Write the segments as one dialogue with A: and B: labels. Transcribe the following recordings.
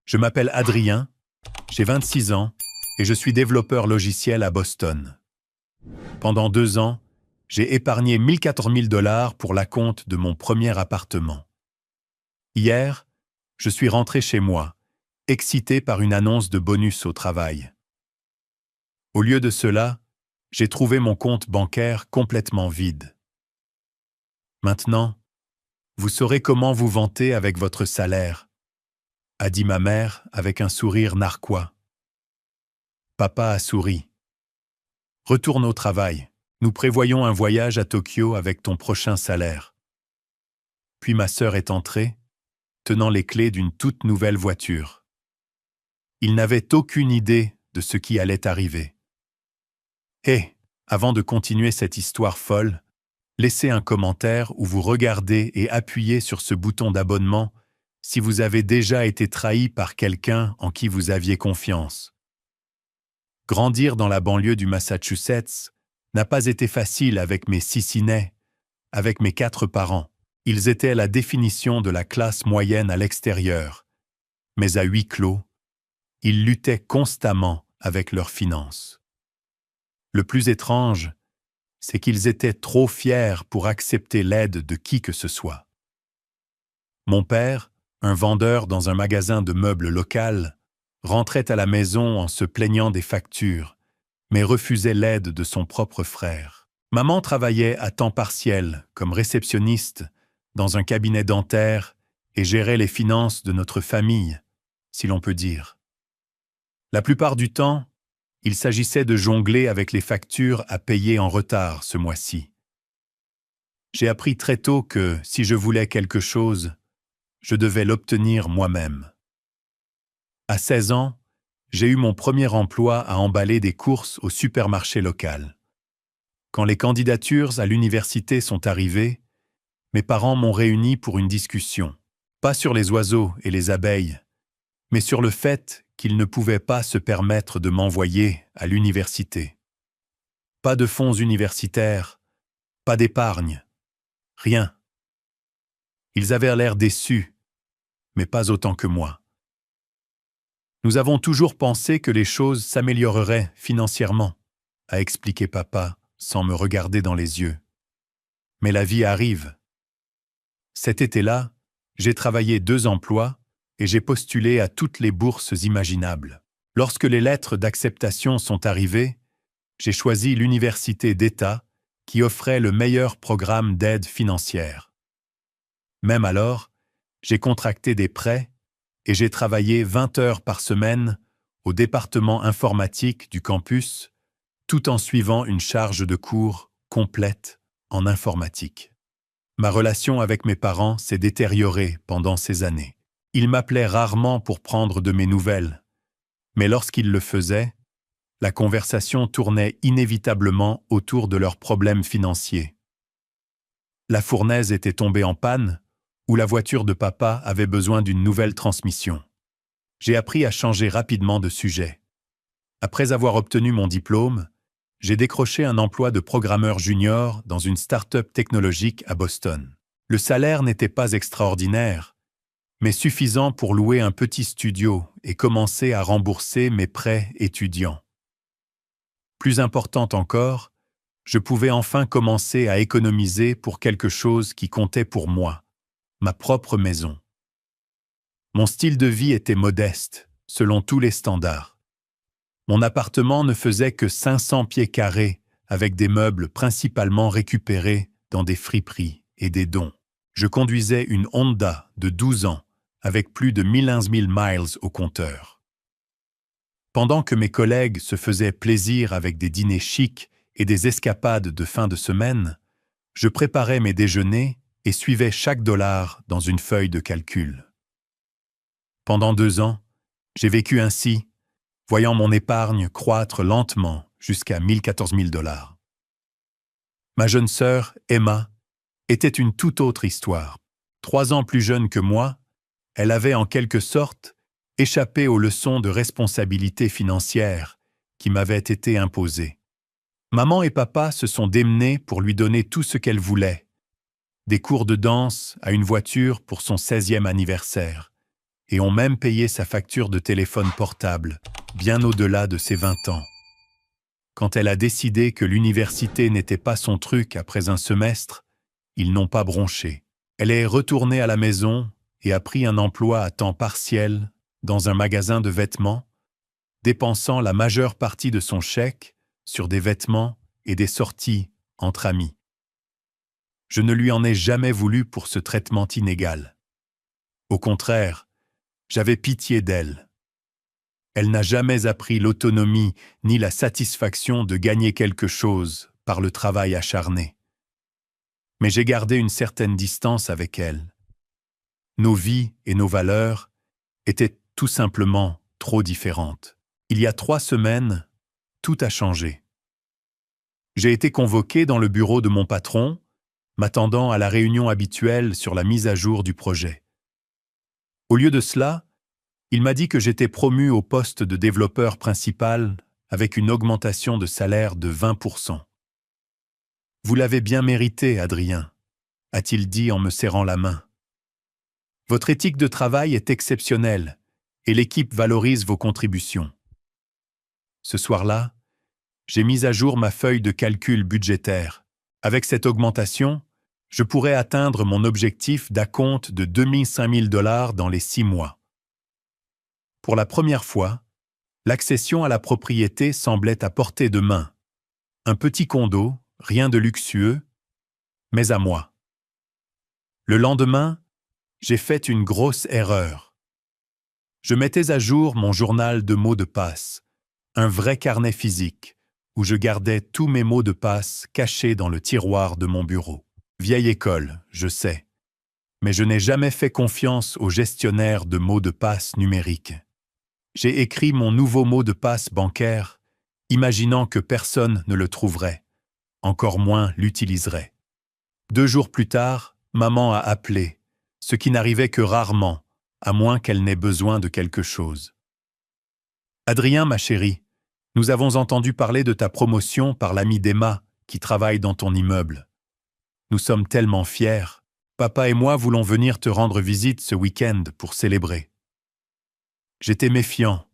A: Je m'appelle Adrien, j'ai 26 ans et je suis développeur logiciel à Boston. Pendant 2 ans, j'ai épargné 14 000 $ pour l'acompte de mon premier appartement. Hier, je suis rentré chez moi, excité par une annonce de bonus au travail. Au lieu de cela, j'ai trouvé mon compte bancaire complètement vide. Maintenant, vous saurez comment vous vanter avec votre salaire, a dit ma mère avec un sourire narquois. Papa a souri. Retourne au travail. Nous prévoyons un voyage à Tokyo avec ton prochain salaire. Puis ma sœur est entrée, tenant les clés d'une toute nouvelle voiture. Il n'avait aucune idée de ce qui allait arriver. Avant de continuer cette histoire folle, laissez un commentaire où vous regardez et appuyez sur ce bouton d'abonnement si vous avez déjà été trahi par quelqu'un en qui vous aviez confiance. Grandir dans la banlieue du Massachusetts n'a pas été facile avec mes 6 Ciné, avec mes 4 parents. Ils étaient la définition de la classe moyenne à l'extérieur. Mais à huis clos, ils luttaient constamment avec leurs finances. Le plus étrange, c'est qu'ils étaient trop fiers pour accepter l'aide de qui que ce soit. Mon père, un vendeur dans un magasin de meubles local, rentrait à la maison en se plaignant des factures, mais refusait l'aide de son propre frère. Maman travaillait à temps partiel comme réceptionniste dans un cabinet dentaire et gérait les finances de notre famille, si l'on peut dire. La plupart du temps, il s'agissait de jongler avec les factures à payer en retard ce mois-ci. J'ai appris très tôt que, si je voulais quelque chose, je devais l'obtenir moi-même. À 16 ans, j'ai eu mon premier emploi à emballer des courses au supermarché local. Quand les candidatures à l'université sont arrivées, mes parents m'ont réuni pour une discussion, pas sur les oiseaux et les abeilles, mais sur le fait qu'ils ne pouvaient pas se permettre de m'envoyer à l'université. Pas de fonds universitaires, pas d'épargne, rien. Ils avaient l'air déçus, mais pas autant que moi. Nous avons toujours pensé que les choses s'amélioreraient financièrement, a expliqué papa sans me regarder dans les yeux. Mais la vie arrive. Cet été-là, j'ai travaillé 2 emplois et j'ai postulé à toutes les bourses imaginables. Lorsque les lettres d'acceptation sont arrivées, j'ai choisi l'université d'État qui offrait le meilleur programme d'aide financière. Même alors, j'ai contracté des prêts et j'ai travaillé 20 heures par semaine au département informatique du campus, tout en suivant une charge de cours complète en informatique. Ma relation avec mes parents s'est détériorée pendant ces années. Ils m'appelaient rarement pour prendre de mes nouvelles, mais lorsqu'ils le faisaient, la conversation tournait inévitablement autour de leurs problèmes financiers. La fournaise était tombée en panne, ou la voiture de papa avait besoin d'une nouvelle transmission. J'ai appris à changer rapidement de sujet. Après avoir obtenu mon diplôme, j'ai décroché un emploi de programmeur junior dans une start-up technologique à Boston. Le salaire n'était pas extraordinaire, mais suffisant pour louer un petit studio et commencer à rembourser mes prêts étudiants. Plus important encore, je pouvais enfin commencer à économiser pour quelque chose qui comptait pour moi, ma propre maison. Mon style de vie était modeste, selon tous les standards. Mon appartement ne faisait que 500 pieds carrés, avec des meubles principalement récupérés dans des friperies et des dons. Je conduisais une Honda de 12 ans, avec plus de 11 000 miles au compteur. Pendant que mes collègues se faisaient plaisir avec des dîners chics et des escapades de fin de semaine, je préparais mes déjeuners et suivais chaque dollar dans une feuille de calcul. Pendant 2 ans, j'ai vécu ainsi, voyant mon épargne croître lentement jusqu'à 14 000 $. Ma jeune sœur, Emma, était une toute autre histoire. 3 ans plus jeune que moi, elle avait en quelque sorte échappé aux leçons de responsabilité financière qui m'avaient été imposées. Maman et papa se sont démenés pour lui donner tout ce qu'elle voulait. Des cours de danse à une voiture pour son 16e anniversaire, et ont même payé sa facture de téléphone portable, bien au-delà de ses 20 ans. Quand elle a décidé que l'université n'était pas son truc après un semestre, ils n'ont pas bronché. Elle est retournée à la maison et a pris un emploi à temps partiel dans un magasin de vêtements, dépensant la majeure partie de son chèque sur des vêtements et des sorties entre amis. Je ne lui en ai jamais voulu pour ce traitement inégal. Au contraire, j'avais pitié d'elle. Elle n'a jamais appris l'autonomie ni la satisfaction de gagner quelque chose par le travail acharné. Mais j'ai gardé une certaine distance avec elle. Nos vies et nos valeurs étaient tout simplement trop différentes. Il y a 3 semaines, tout a changé. J'ai été convoqué dans le bureau de mon patron, m'attendant à la réunion habituelle sur la mise à jour du projet. Au lieu de cela, il m'a dit que j'étais promu au poste de développeur principal avec une augmentation de salaire de 20%. « Vous l'avez bien mérité, Adrien », a-t-il dit en me serrant la main. « Votre éthique de travail est exceptionnelle et l'équipe valorise vos contributions. » Ce soir-là, j'ai mis à jour ma feuille de calcul budgétaire. Avec cette augmentation, je pourrais atteindre mon objectif d'acompte de 5 000 $ dans les 6 mois. Pour la première fois, l'accession à la propriété semblait à portée de main. Un petit condo, rien de luxueux, mais à moi. Le lendemain, j'ai fait une grosse erreur. Je mettais à jour mon journal de mots de passe, un vrai carnet physique, où je gardais tous mes mots de passe cachés dans le tiroir de mon bureau. Vieille école, je sais, mais je n'ai jamais fait confiance aux gestionnaires de mots de passe numériques. J'ai écrit mon nouveau mot de passe bancaire, imaginant que personne ne le trouverait, encore moins l'utiliserait. 2 jours plus tard, maman a appelé, ce qui n'arrivait que rarement, à moins qu'elle n'ait besoin de quelque chose. « Adrien, ma chérie, nous avons entendu parler de ta promotion par l'ami d'Emma qui travaille dans ton immeuble. Nous sommes tellement fiers. Papa et moi voulons venir te rendre visite ce week-end pour célébrer. » J'étais méfiant,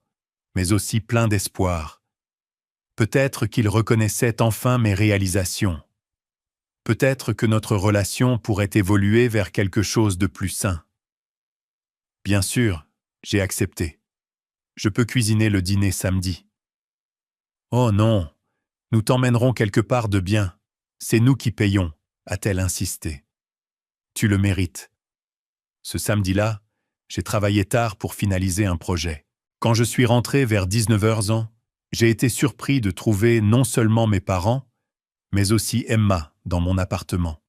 A: mais aussi plein d'espoir. Peut-être qu'il reconnaissait enfin mes réalisations. Peut-être que notre relation pourrait évoluer vers quelque chose de plus sain. Bien sûr, j'ai accepté. Je peux cuisiner le dîner samedi. Oh non, nous t'emmènerons quelque part de bien. C'est nous qui payons, a-t-elle insisté. Tu le mérites. Ce samedi-là, j'ai travaillé tard pour finaliser un projet. Quand je suis rentré vers 19h, j'ai été surpris de trouver non seulement mes parents, mais aussi Emma dans mon appartement.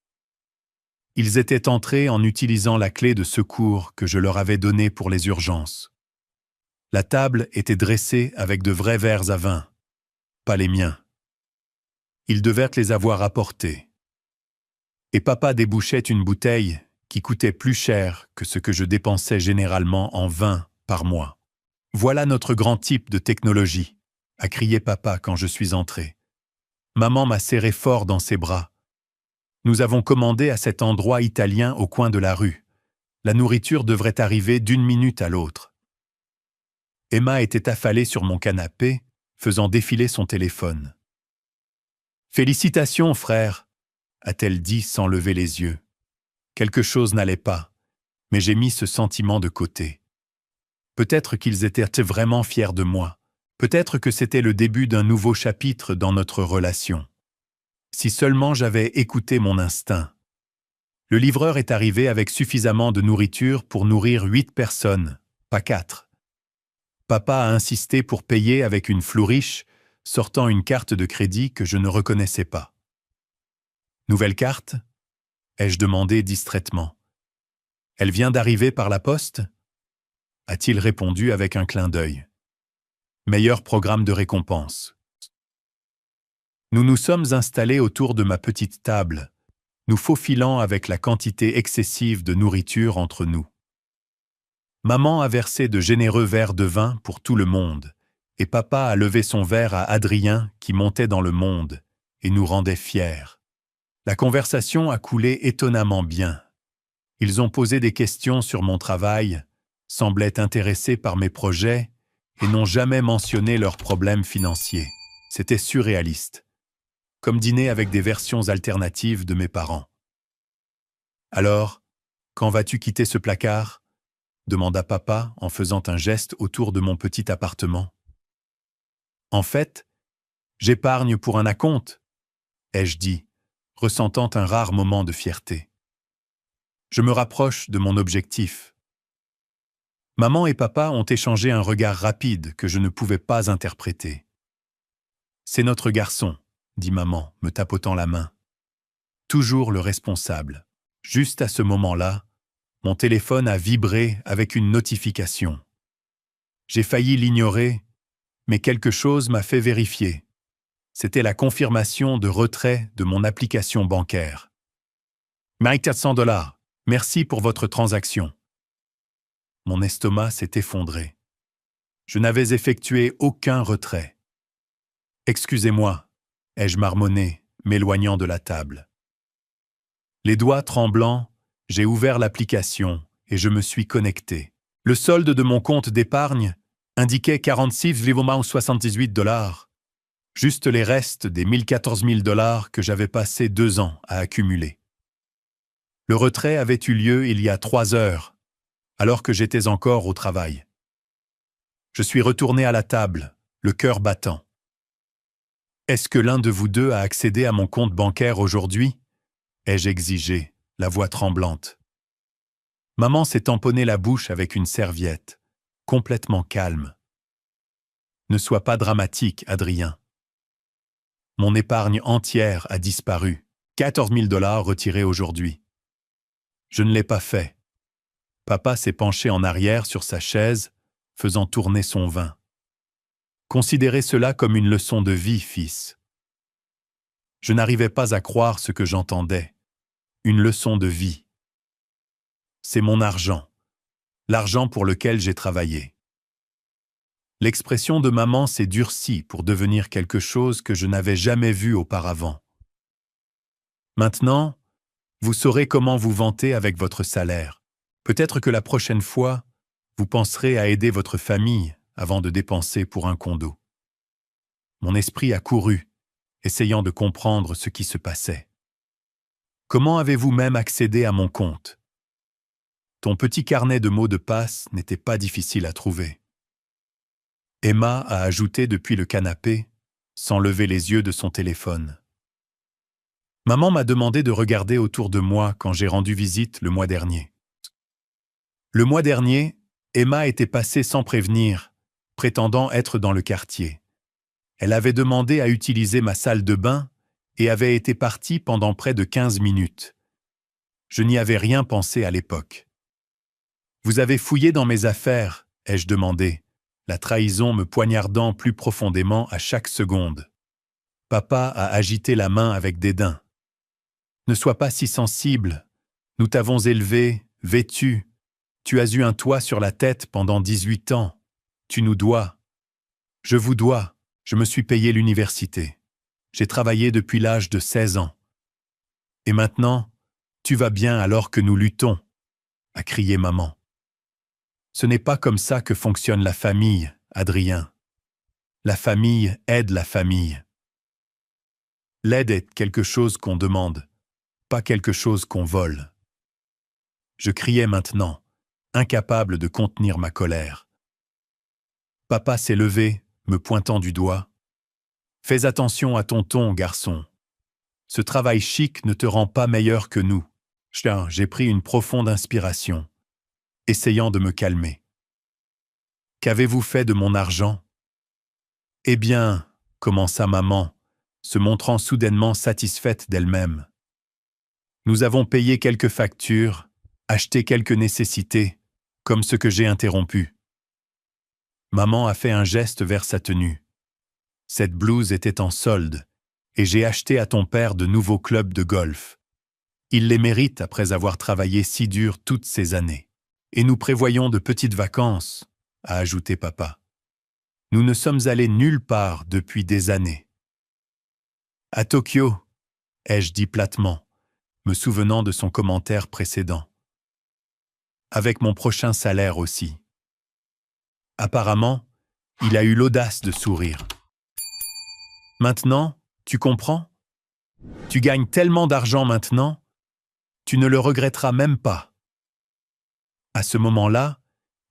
A: Ils étaient entrés en utilisant la clé de secours que je leur avais donnée pour les urgences. La table était dressée avec de vrais verres à vin, pas les miens. Ils devaient les avoir apportés. Et papa débouchait une bouteille qui coûtait plus cher que ce que je dépensais généralement en vin par mois. « Voilà notre grand type de technologie », a crié papa quand je suis entré. Maman m'a serré fort dans ses bras. Nous avons commandé à cet endroit italien au coin de la rue. La nourriture devrait arriver d'une minute à l'autre. Emma était affalée sur mon canapé, faisant défiler son téléphone. « Félicitations, frère », a-t-elle dit sans lever les yeux. Quelque chose n'allait pas, mais j'ai mis ce sentiment de côté. Peut-être qu'ils étaient vraiment fiers de moi. Peut-être que c'était le début d'un nouveau chapitre dans notre relation. Si seulement j'avais écouté mon instinct. Le livreur est arrivé avec suffisamment de nourriture pour nourrir 8 personnes, pas 4. Papa a insisté pour payer avec une flouriche, sortant une carte de crédit que je ne reconnaissais pas. « Nouvelle carte ?» ai-je demandé distraitement. « Elle vient d'arriver par la poste ?» a-t-il répondu avec un clin d'œil. « Meilleur programme de récompense. » Nous nous sommes installés autour de ma petite table, nous faufilant avec la quantité excessive de nourriture entre nous. Maman a versé de généreux verres de vin pour tout le monde, et papa a levé son verre à Adrien qui montait dans le monde et nous rendait fiers. La conversation a coulé étonnamment bien. Ils ont posé des questions sur mon travail, semblaient intéressés par mes projets et n'ont jamais mentionné leurs problèmes financiers. C'était surréaliste, comme dîner avec des versions alternatives de mes parents. « Alors, quand vas-tu quitter ce placard ?» demanda papa en faisant un geste autour de mon petit appartement. « En fait, j'épargne pour un acompte, » ai-je dit, ressentant un rare moment de fierté. Je me rapproche de mon objectif. Maman et papa ont échangé un regard rapide que je ne pouvais pas interpréter. « C'est notre garçon, » dit maman, me tapotant la main. Toujours le responsable. Juste à ce moment-là, mon téléphone a vibré avec une notification. J'ai failli l'ignorer, mais quelque chose m'a fait vérifier. C'était la confirmation de retrait de mon application bancaire. « 1400 $, merci pour votre transaction. » Mon estomac s'est effondré. Je n'avais effectué aucun retrait. « Excusez-moi », ai-je marmonné, m'éloignant de la table. Les doigts tremblants, j'ai ouvert l'application et je me suis connecté. Le solde de mon compte d'épargne indiquait 46,78 $, juste les restes des 14 000 $ que j'avais passé 2 ans à accumuler. Le retrait avait eu lieu il y a 3 heures, alors que j'étais encore au travail. Je suis retourné à la table, le cœur battant. « Est-ce que l'un de vous deux a accédé à mon compte bancaire aujourd'hui ?» ai-je exigé, la voix tremblante. Maman s'est tamponnée la bouche avec une serviette, complètement calme. « Ne sois pas dramatique, Adrien. Mon épargne entière a disparu, 14 000 $ retirés aujourd'hui. Je ne l'ai pas fait. » Papa s'est penché en arrière sur sa chaise, faisant tourner son vin. « Considérez cela comme une leçon de vie, fils. » Je n'arrivais pas à croire ce que j'entendais. Une leçon de vie. C'est mon argent, l'argent pour lequel j'ai travaillé. L'expression de maman s'est durcie pour devenir quelque chose que je n'avais jamais vu auparavant. Maintenant, vous saurez comment vous vanter avec votre salaire. Peut-être que la prochaine fois, vous penserez à aider votre famille avant de dépenser pour un condo. Mon esprit a couru, essayant de comprendre ce qui se passait. Comment avez-vous même accédé à mon compte? Ton petit carnet de mots de passe n'était pas difficile à trouver. Emma a ajouté depuis le canapé, sans lever les yeux de son téléphone. Maman m'a demandé de regarder autour de moi quand j'ai rendu visite le mois dernier. Le mois dernier, Emma était passée sans prévenir, prétendant être dans le quartier. Elle avait demandé à utiliser ma salle de bain et avait été partie pendant près de 15 minutes. Je n'y avais rien pensé à l'époque. « Vous avez fouillé dans mes affaires ?» ai-je demandé, la trahison me poignardant plus profondément à chaque seconde. Papa a agité la main avec dédain. « Ne sois pas si sensible. Nous t'avons élevé, vêtu. Tu as eu un toit sur la tête pendant 18 ans. Tu nous dois. Je vous dois. Je me suis payé l'université. J'ai travaillé depuis l'âge de 16 ans. Et maintenant, tu vas bien alors que nous luttons, » a crié maman. « Ce n'est pas comme ça que fonctionne la famille, Adrien. La famille aide la famille. L'aide est quelque chose qu'on demande, pas quelque chose qu'on vole. » Je criais maintenant, incapable de contenir ma colère. Papa s'est levé, me pointant du doigt. « Fais attention à ton ton, garçon. Ce travail chic ne te rend pas meilleur que nous. » J'ai pris une profonde inspiration, essayant de me calmer. « Qu'avez-vous fait de mon argent ?»« Eh bien, » commença maman, se montrant soudainement satisfaite d'elle-même. « Nous avons payé quelques factures, acheté quelques nécessités, comme ce que j'ai interrompu. » Maman a fait un geste vers sa tenue. Cette blouse était en solde, et j'ai acheté à ton père de nouveaux clubs de golf. Il les mérite après avoir travaillé si dur toutes ces années. Et nous prévoyons de petites vacances, a ajouté papa. Nous ne sommes allés nulle part depuis des années. À Tokyo, ai-je dit platement, me souvenant de son commentaire précédent. avec mon prochain salaire aussi. Apparemment, il a eu l'audace de sourire. Maintenant, tu comprends? Tu gagnes tellement d'argent maintenant, tu ne le regretteras même pas. À ce moment-là,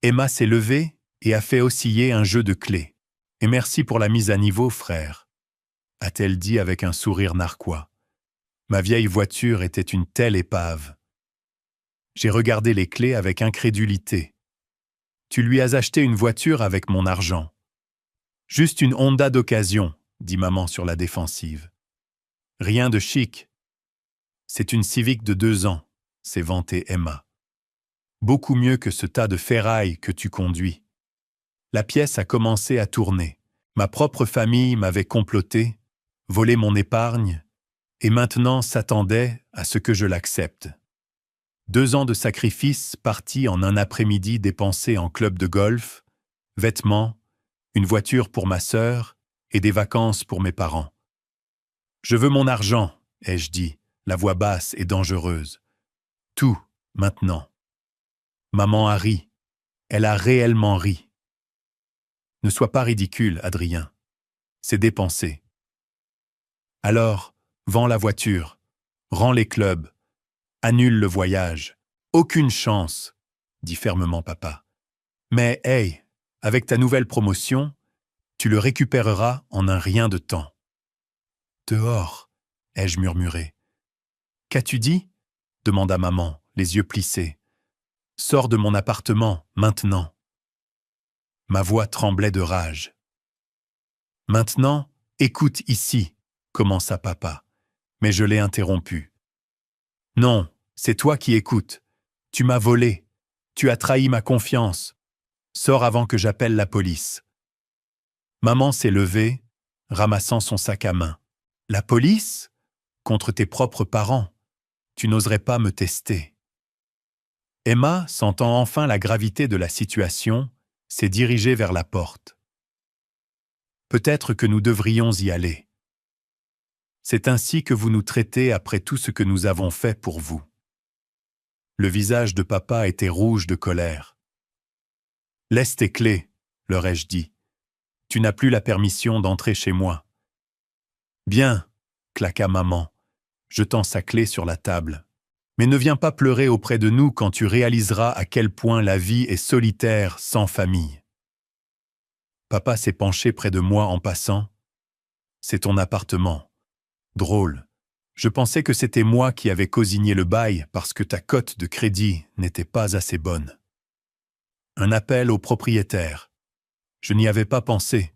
A: Emma s'est levée et a fait osciller un jeu de clés. Et merci pour la mise à niveau, frère, a-t-elle dit avec un sourire narquois. Ma vieille voiture était une telle épave. J'ai regardé les clés avec incrédulité. Tu lui as acheté une voiture avec mon argent. Juste une Honda d'occasion, dit maman sur la défensive. Rien de chic. C'est une Civic de 2 ans, s'est vantée Emma. Beaucoup mieux que ce tas de ferraille que tu conduis. La pièce a commencé à tourner. Ma propre famille m'avait comploté, volé mon épargne, et maintenant s'attendait à ce que je l'accepte. 2 ans de sacrifice partis en un après-midi dépensé en club de golf, vêtements, une voiture pour ma sœur et des vacances pour mes parents. Je veux mon argent, ai-je dit, la voix basse et dangereuse. Tout, maintenant. Maman a ri. Elle a réellement ri. Ne sois pas ridicule, Adrien. C'est dépensé. Alors, vends la voiture, rends les clubs, annule le voyage. Aucune chance, dit fermement papa. Mais, hey, avec ta nouvelle promotion, tu le récupéreras en un rien de temps. Dehors, ai-je murmuré. Qu'as-tu dit? Demanda maman, les yeux plissés. Sors de mon appartement, maintenant. Ma voix tremblait de rage. Maintenant, écoute ici, commença papa, mais je l'ai interrompu. Non, c'est toi qui écoutes. Tu m'as volé. Tu as trahi ma confiance. Sors avant que j'appelle la police. Maman s'est levée, ramassant son sac à main. La police? Contre tes propres parents. Tu n'oserais pas me tester. Emma, sentant enfin la gravité de la situation, s'est dirigée vers la porte. Peut-être que nous devrions y aller. C'est ainsi que vous nous traitez après tout ce que nous avons fait pour vous. Le visage de papa était rouge de colère. Laisse tes clés, leur ai-je dit. Tu n'as plus la permission d'entrer chez moi. Bien, claqua maman, jetant sa clé sur la table. Mais ne viens pas pleurer auprès de nous quand tu réaliseras à quel point la vie est solitaire sans famille. Papa s'est penché près de moi en passant. C'est ton appartement. Drôle. Je pensais que c'était moi qui avais cosigné le bail parce que ta cote de crédit n'était pas assez bonne. Un appel au propriétaire. Je n'y avais pas pensé.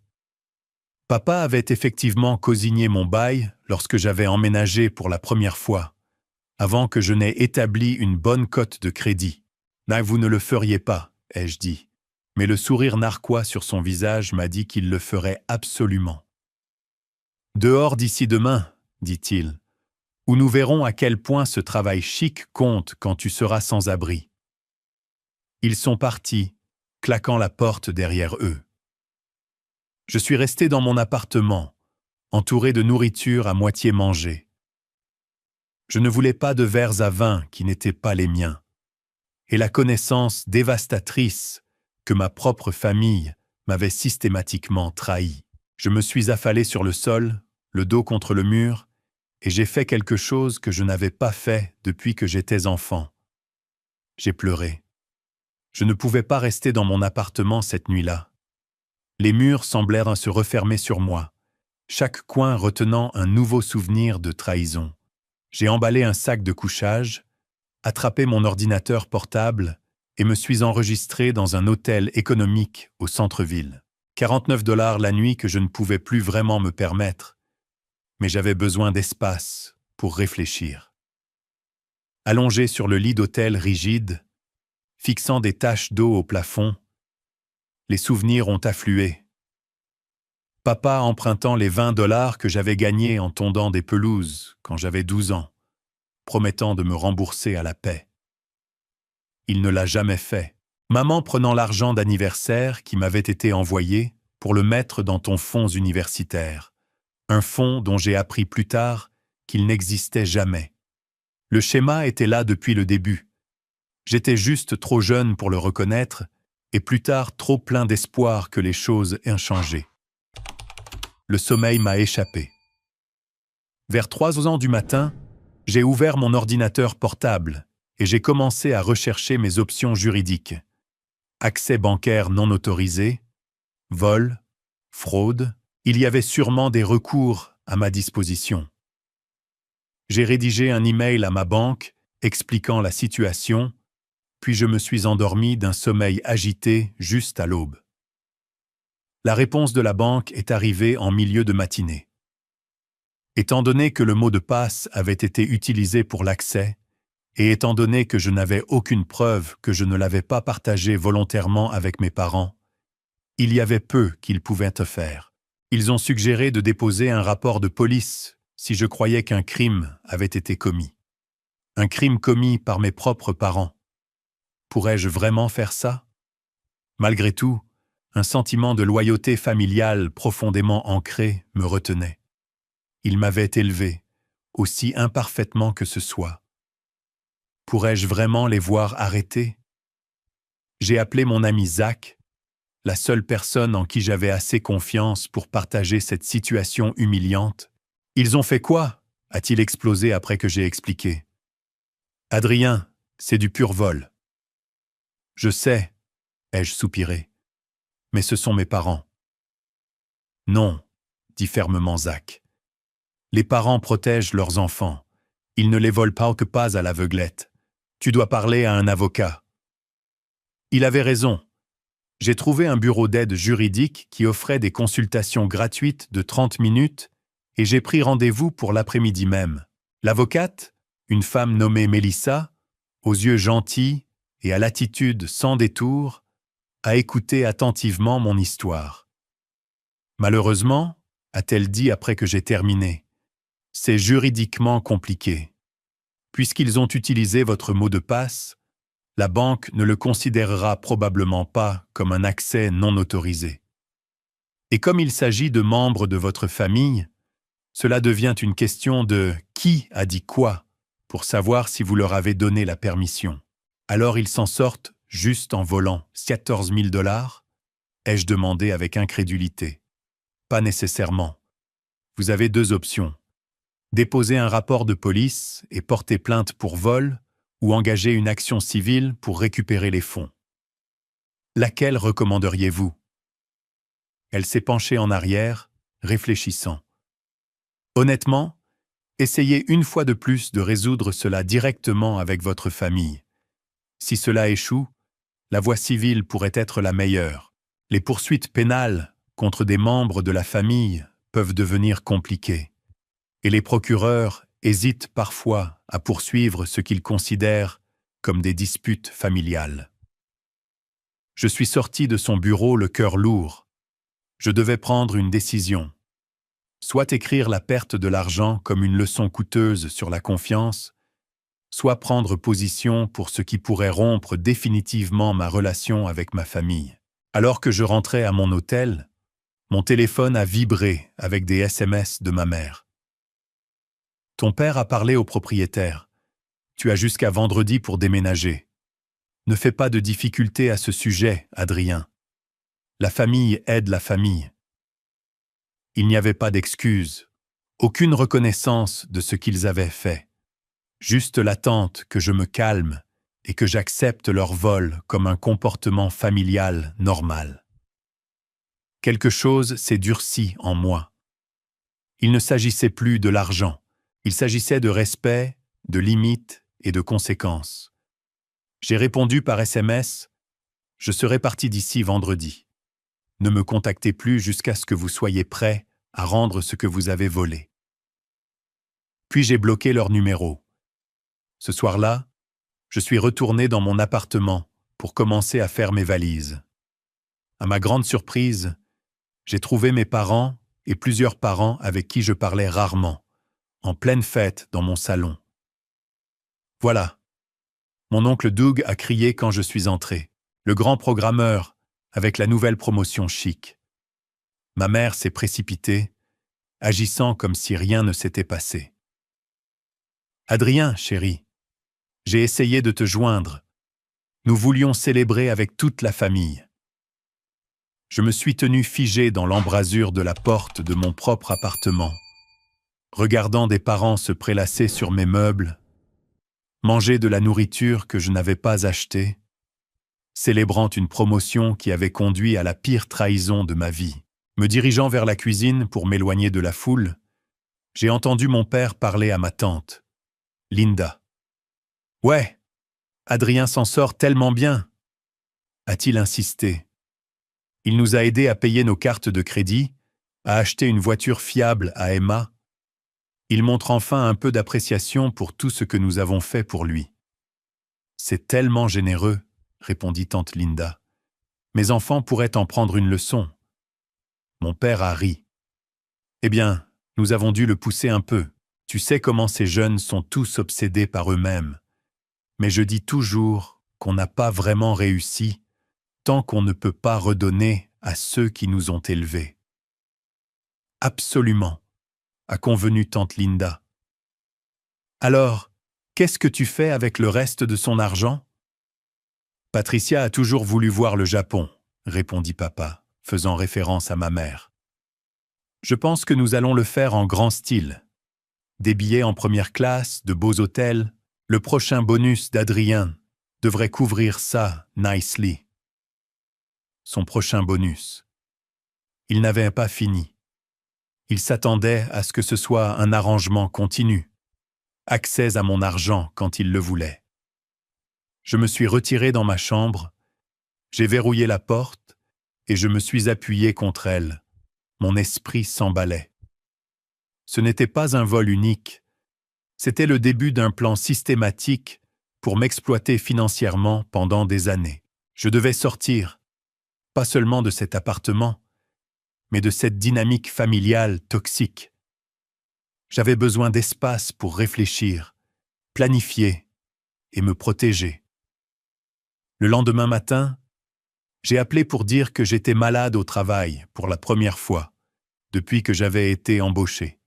A: Papa avait effectivement cosigné mon bail lorsque j'avais emménagé pour la première fois, avant que je n'aie établi une bonne cote de crédit. Là, vous ne le feriez pas, ai-je dit. Mais le sourire narquois sur son visage m'a dit qu'il le ferait absolument. Dehors d'ici demain, dit-il, où nous verrons à quel point ce travail chic compte quand tu seras sans abri. Ils sont partis, claquant la porte derrière eux. Je suis resté dans mon appartement, entouré de nourriture à moitié mangée. Je ne voulais pas de verres à vin qui n'étaient pas les miens, et la connaissance dévastatrice que ma propre famille m'avait systématiquement trahi. Je me suis affalé sur le sol, le dos contre le mur, et j'ai fait quelque chose que je n'avais pas fait depuis que j'étais enfant. J'ai pleuré. Je ne pouvais pas rester dans mon appartement cette nuit-là. Les murs semblèrent se refermer sur moi, chaque coin retenant un nouveau souvenir de trahison. J'ai emballé un sac de couchage, attrapé mon ordinateur portable et me suis enregistré dans un hôtel économique au centre-ville. 49 $ la nuit que je ne pouvais plus vraiment me permettre, mais j'avais besoin d'espace pour réfléchir. Allongé sur le lit d'hôtel rigide, fixant des taches d'eau au plafond, les souvenirs ont afflué. Papa empruntant les 20 $ que j'avais gagnés en tondant des pelouses quand j'avais 12 ans, promettant de me rembourser à la paix. Il ne l'a jamais fait. Maman prenant l'argent d'anniversaire qui m'avait été envoyé pour le mettre dans ton fonds universitaire, un fonds dont j'ai appris plus tard qu'il n'existait jamais. Le schéma était là depuis le début. J'étais juste trop jeune pour le reconnaître, et plus tard trop plein d'espoir que les choses aient changé. Le sommeil m'a échappé. Vers 3 heures du matin, j'ai ouvert mon ordinateur portable et j'ai commencé à rechercher mes options juridiques. Accès bancaire non autorisé, vol, fraude, il y avait sûrement des recours à ma disposition. J'ai rédigé un email à ma banque expliquant la situation, puis je me suis endormi d'un sommeil agité juste à l'aube. La réponse de la banque est arrivée en milieu de matinée. Étant donné que le mot de passe avait été utilisé pour l'accès, et étant donné que je n'avais aucune preuve que je ne l'avais pas partagé volontairement avec mes parents, il y avait peu qu'ils pouvaient faire. Ils ont suggéré de déposer un rapport de police si je croyais qu'un crime avait été commis. Un crime commis par mes propres parents. Pourrais-je vraiment faire ça? Malgré tout, un sentiment de loyauté familiale profondément ancré me retenait. Ils m'avaient élevé, aussi imparfaitement que ce soit. Pourrais-je vraiment les voir arrêtés? J'ai appelé mon ami Zach, la seule personne en qui j'avais assez confiance pour partager cette situation humiliante. « Ils ont fait quoi ?» a-t-il explosé après que j'ai expliqué. « Adrien, c'est du pur vol. »« Je sais, » ai-je soupiré, « mais ce sont mes parents. »« Non, » dit fermement Zach. « Les parents protègent leurs enfants. Ils ne les volent pas à l'aveuglette. Tu dois parler à un avocat. » Il avait raison. J'ai trouvé un bureau d'aide juridique qui offrait des consultations gratuites de 30 minutes et j'ai pris rendez-vous pour l'après-midi même. L'avocate, une femme nommée Mélissa, aux yeux gentils et à l'attitude sans détour, a écouté attentivement mon histoire. Malheureusement, a-t-elle dit après que j'ai terminé, c'est juridiquement compliqué. Puisqu'ils ont utilisé votre mot de passe, la banque ne le considérera probablement pas comme un accès non autorisé. Et comme il s'agit de membres de votre famille, cela devient une question de « qui a dit quoi ?» pour savoir si vous leur avez donné la permission. Alors ils s'en sortent juste en volant 14 000 $? Ai-je demandé avec incrédulité. Pas nécessairement. Vous avez 2 options. Déposer un rapport de police et porter plainte pour vol ou engager une action civile pour récupérer les fonds. Laquelle recommanderiez-vous? Elle s'est penchée en arrière, réfléchissant. Honnêtement, essayez une fois de plus de résoudre cela directement avec votre famille. Si cela échoue, la voie civile pourrait être la meilleure. Les poursuites pénales contre des membres de la famille peuvent devenir compliquées. Et les procureurs hésitent parfois à poursuivre ce qu'ils considèrent comme des disputes familiales. Je suis sorti de son bureau le cœur lourd. Je devais prendre une décision. Soit écrire la perte de l'argent comme une leçon coûteuse sur la confiance, soit prendre position pour ce qui pourrait rompre définitivement ma relation avec ma famille. Alors que je rentrais à mon hôtel, mon téléphone a vibré avec des SMS de ma mère. Ton père a parlé au propriétaire. Tu as jusqu'à vendredi pour déménager. Ne fais pas de difficultés à ce sujet, Adrien. La famille aide la famille. Il n'y avait pas d'excuse, aucune reconnaissance de ce qu'ils avaient fait. Juste l'attente que je me calme et que j'accepte leur vol comme un comportement familial normal. Quelque chose s'est durci en moi. Il ne s'agissait plus de l'argent. Il s'agissait de respect, de limites et de conséquences. J'ai répondu par SMS « Je serai parti d'ici vendredi. Ne me contactez plus jusqu'à ce que vous soyez prêts à rendre ce que vous avez volé. » Puis j'ai bloqué leur numéro. Ce soir-là, je suis retourné dans mon appartement pour commencer à faire mes valises. À ma grande surprise, j'ai trouvé mes parents et plusieurs parents avec qui je parlais rarement, en pleine fête dans mon salon. Voilà. Mon oncle Doug a crié quand je suis entré. Le grand programmeur, avec la nouvelle promotion chic. Ma mère s'est précipitée, agissant comme si rien ne s'était passé. « Adrien, chéri, j'ai essayé de te joindre, Nous voulions célébrer avec toute la famille. Je me suis tenu figé dans l'embrasure de la porte de mon propre appartement, regardant des parents se prélasser sur mes meubles, manger de la nourriture que je n'avais pas achetée, célébrant une promotion qui avait conduit à la pire trahison de ma vie. Me dirigeant vers la cuisine pour m'éloigner de la foule, j'ai entendu mon père parler à ma tante, Linda. « Ouais, Adrien s'en sort tellement bien !» a-t-il insisté. Il nous a aidés à payer nos cartes de crédit, à acheter une voiture fiable à Emma. Il montre enfin un peu d'appréciation pour tout ce que nous avons fait pour lui. « C'est tellement généreux !» répondit tante Linda. « Mes enfants pourraient en prendre une leçon. » Mon père a ri. « Eh bien, nous avons dû le pousser un peu. Tu sais comment ces jeunes sont tous obsédés par eux-mêmes. Mais je dis toujours qu'on n'a pas vraiment réussi tant qu'on ne peut pas redonner à ceux qui nous ont élevés. » « Absolument, » a convenu tante Linda. « Alors, qu'est-ce que tu fais avec le reste de son argent ?» « Patricia a toujours voulu voir le Japon, » répondit papa, faisant référence à ma mère. « Je pense que nous allons le faire en grand style. Des billets en première classe, de beaux hôtels. Le prochain bonus d'Adrien devrait couvrir ça nicely. » Son prochain bonus. Il n'avait pas fini. Il s'attendait à ce que ce soit un arrangement continu. Accès à mon argent quand il le voulait. Je me suis retiré dans ma chambre, j'ai verrouillé la porte et je me suis appuyé contre elle. Mon esprit s'emballait. Ce n'était pas un vol unique, c'était le début d'un plan systématique pour m'exploiter financièrement pendant des années. Je devais sortir, pas seulement de cet appartement, mais de cette dynamique familiale toxique. J'avais besoin d'espace pour réfléchir, planifier et me protéger. Le lendemain matin, j'ai appelé pour dire que j'étais malade au travail pour la première fois, depuis que j'avais été embauché.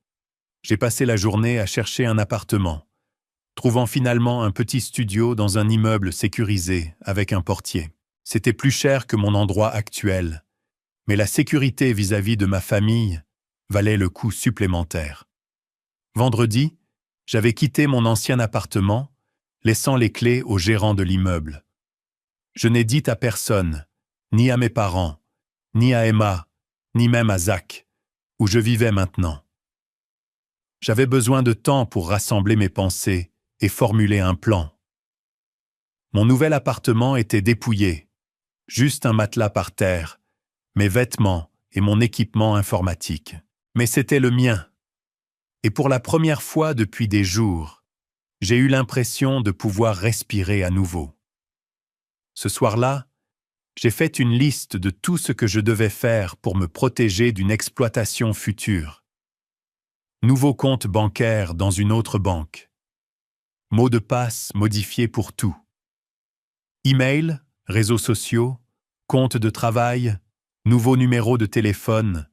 A: J'ai passé la journée à chercher un appartement, trouvant finalement un petit studio dans un immeuble sécurisé avec un portier. C'était plus cher que mon endroit actuel, mais la sécurité vis-à-vis de ma famille valait le coût supplémentaire. Vendredi, j'avais quitté mon ancien appartement, laissant les clés au gérant de l'immeuble. Je n'ai dit à personne, ni à mes parents, ni à Emma, ni même à Zach, où je vivais maintenant. J'avais besoin de temps pour rassembler mes pensées et formuler un plan. Mon nouvel appartement était dépouillé, juste un matelas par terre, mes vêtements et mon équipement informatique. Mais c'était le mien. Et pour la première fois depuis des jours, j'ai eu l'impression de pouvoir respirer à nouveau. Ce soir-là, j'ai fait une liste de tout ce que je devais faire pour me protéger d'une exploitation future. Nouveau compte bancaire dans une autre banque. Mot de passe modifié pour tout. Email, réseaux sociaux, compte de travail, nouveau numéro de téléphone,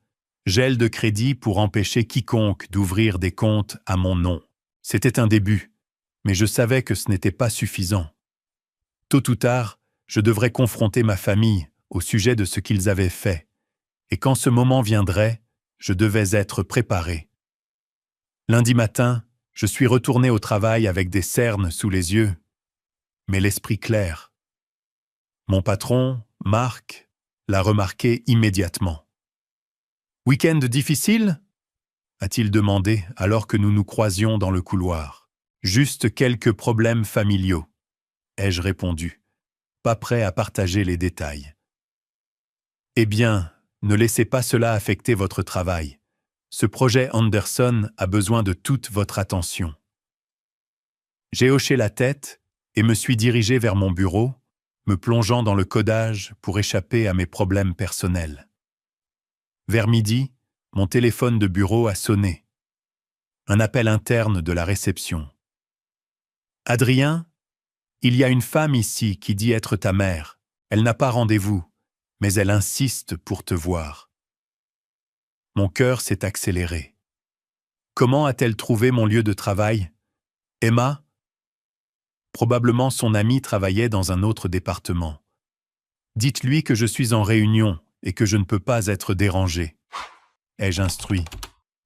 A: gel de crédit pour empêcher quiconque d'ouvrir des comptes à mon nom. C'était un début, mais je savais que ce n'était pas suffisant. Tôt ou tard, je devrais confronter ma famille au sujet de ce qu'ils avaient fait, et quand ce moment viendrait, je devais être préparé. Lundi matin, je suis retourné au travail avec des cernes sous les yeux, mais l'esprit clair. Mon patron, Marc, l'a remarqué immédiatement. « Week-end difficile ?» a-t-il demandé alors que nous nous croisions dans le couloir. « Juste quelques problèmes familiaux », ai-je répondu, pas prêt à partager les détails. « Eh bien, ne laissez pas cela affecter votre travail. Ce projet Anderson a besoin de toute votre attention. » J'ai hoché la tête et me suis dirigé vers mon bureau, me plongeant dans le codage pour échapper à mes problèmes personnels. Vers midi, mon téléphone de bureau a sonné. Un appel interne de la réception. « Adrien, il y a une femme ici qui dit être ta mère. Elle n'a pas rendez-vous, mais elle insiste pour te voir. » Mon cœur s'est accéléré. Comment a-t-elle trouvé mon lieu de travail? Emma? Probablement son ami travaillait dans un autre département. Dites-lui que je suis en réunion et que je ne peux pas être dérangé. Ai-je instruit.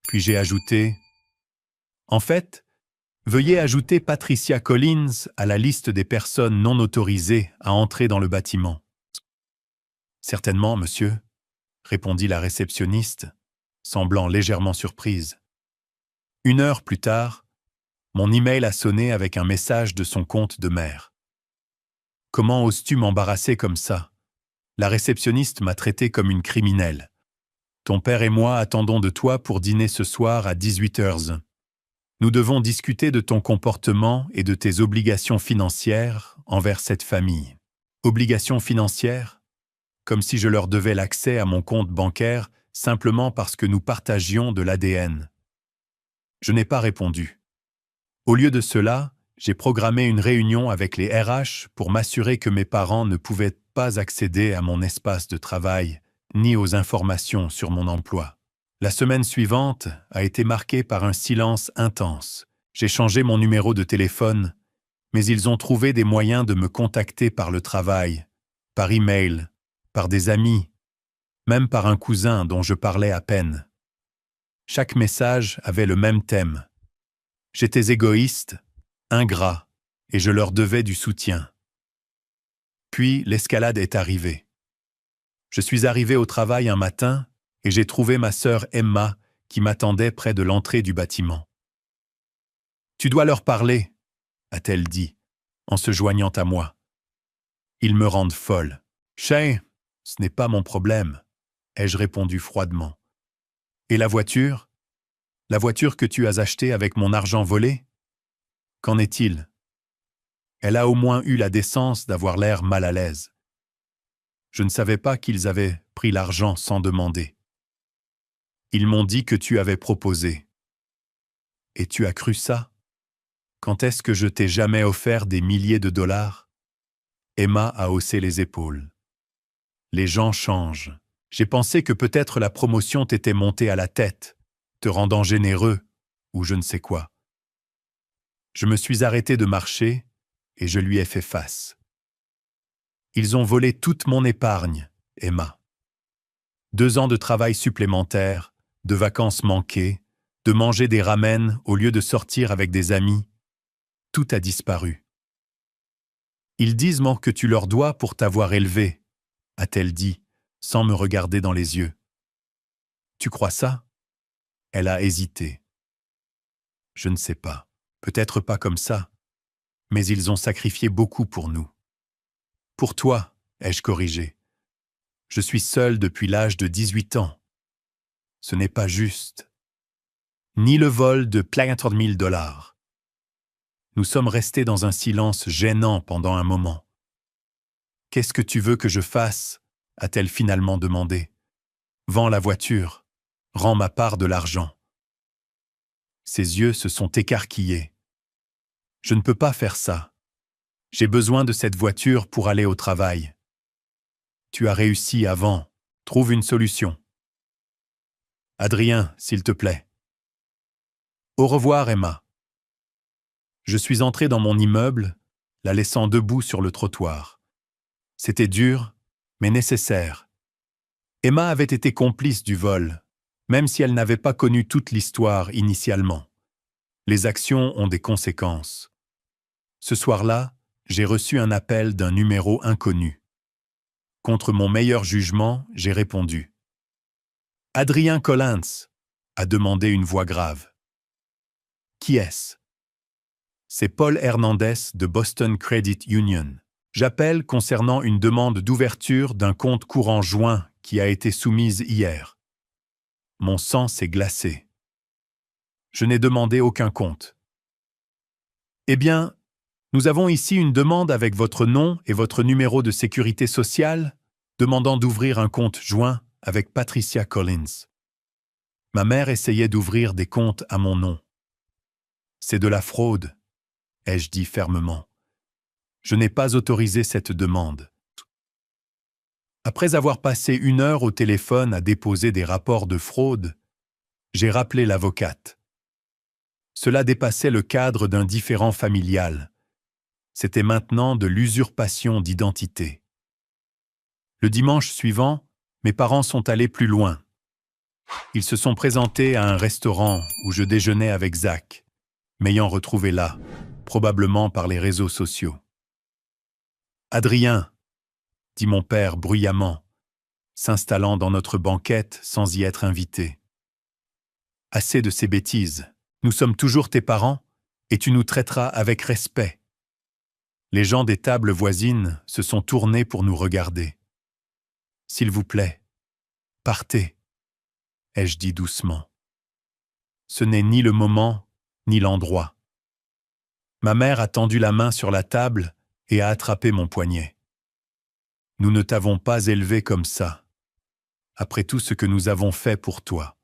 A: Puis j'ai ajouté « En fait, veuillez ajouter Patricia Collins à la liste des personnes non autorisées à entrer dans le bâtiment. » « Certainement, monsieur, » répondit la réceptionniste, semblant légèrement surprise. 1 heure plus tard, mon email a sonné avec un message de son compte de mère. « Comment oses-tu m'embarrasser comme ça? La réceptionniste m'a traité comme une criminelle. Ton père et moi attendons de toi pour dîner ce soir à 18h. Nous devons discuter de ton comportement et de tes obligations financières envers cette famille. » Obligations financières? Comme si je leur devais l'accès à mon compte bancaire simplement parce que nous partagions de l'ADN. Je n'ai pas répondu. Au lieu de cela, j'ai programmé une réunion avec les RH pour m'assurer que mes parents ne pouvaient pas accéder à mon espace de travail ni aux informations sur mon emploi. La semaine suivante a été marquée par un silence intense. J'ai changé mon numéro de téléphone, mais ils ont trouvé des moyens de me contacter par le travail, par email, par des amis, même par un cousin dont je parlais à peine. Chaque message avait le même thème. J'étais égoïste, ingrat, et je leur devais du soutien. Puis l'escalade est arrivée. Je suis arrivé au travail un matin et j'ai trouvé ma sœur Emma qui m'attendait près de l'entrée du bâtiment. « Tu dois leur parler, » a-t-elle dit, en se joignant à moi. « Ils me rendent folle. »« Chez, ce n'est pas mon problème, » ai-je répondu froidement. « Et la voiture? La voiture que tu as achetée avec mon argent volé? Qu'en est-il? » Elle a au moins eu la décence d'avoir l'air mal à l'aise. Je ne savais pas qu'ils avaient pris l'argent sans demander. Ils m'ont dit que tu avais proposé. Et tu as cru ça? Quand est-ce que je t'ai jamais offert des milliers de dollars? Emma a haussé les épaules. Les gens changent. J'ai pensé que peut-être la promotion t'était montée à la tête, te rendant généreux, ou je ne sais quoi. Je me suis arrêté de marcher et je lui ai fait face. Ils ont volé toute mon épargne, Emma. 2 ans de travail supplémentaire, de vacances manquées, de manger des ramen au lieu de sortir avec des amis, tout a disparu. Ils disent que tu leur dois pour t'avoir élevé, a-t-elle dit, sans me regarder dans les yeux. Tu crois ça? Elle a hésité. Je ne sais pas, peut-être pas comme ça, mais ils ont sacrifié beaucoup pour nous. Pour toi, ai-je corrigé. Je suis seul depuis l'âge de 18 ans. Ce n'est pas juste. Ni le vol de 400 000 $. Nous sommes restés dans un silence gênant pendant un moment. « Qu'est-ce que tu veux que je fasse ?» a-t-elle finalement demandé. « Vends la voiture. Rends ma part de l'argent. » Ses yeux se sont écarquillés. « Je ne peux pas faire ça. J'ai besoin de cette voiture pour aller au travail. » Tu as réussi avant. Trouve une solution. Adrien, s'il te plaît. Au revoir, Emma. Je suis entré dans mon immeuble, la laissant debout sur le trottoir. C'était dur, mais nécessaire. Emma avait été complice du vol, même si elle n'avait pas connu toute l'histoire initialement. Les actions ont des conséquences. Ce soir-là, j'ai reçu un appel d'un numéro inconnu. Contre mon meilleur jugement, j'ai répondu. « Adrien Collins » a demandé une voix grave. « Qui est-ce » ? C'est Paul Hernandez de Boston Credit Union. J'appelle concernant une demande d'ouverture d'un compte courant joint qui a été soumise hier. Mon sang s'est glacé. Je n'ai demandé aucun compte. Eh bien, nous avons ici une demande avec votre nom et votre numéro de sécurité sociale demandant d'ouvrir un compte joint avec Patricia Collins. Ma mère essayait d'ouvrir des comptes à mon nom. C'est de la fraude, ai-je dit fermement. Je n'ai pas autorisé cette demande. Après avoir passé 1 heure au téléphone à déposer des rapports de fraude, j'ai rappelé l'avocate. Cela dépassait le cadre d'un différend familial. C'était maintenant de l'usurpation d'identité. Le dimanche suivant, mes parents sont allés plus loin. Ils se sont présentés à un restaurant où je déjeunais avec Zach, m'ayant retrouvé là, probablement par les réseaux sociaux. « Adrien !» dit mon père bruyamment, s'installant dans notre banquette sans y être invité. « Assez de ces bêtises. Nous sommes toujours tes parents et tu nous traiteras avec respect. » Les gens des tables voisines se sont tournés pour nous regarder. « S'il vous plaît, partez !» ai-je dit doucement. Ce n'est ni le moment, ni l'endroit. Ma mère a tendu la main sur la table et a attrapé mon poignet. Nous ne t'avons pas élevé comme ça, après tout ce que nous avons fait pour toi.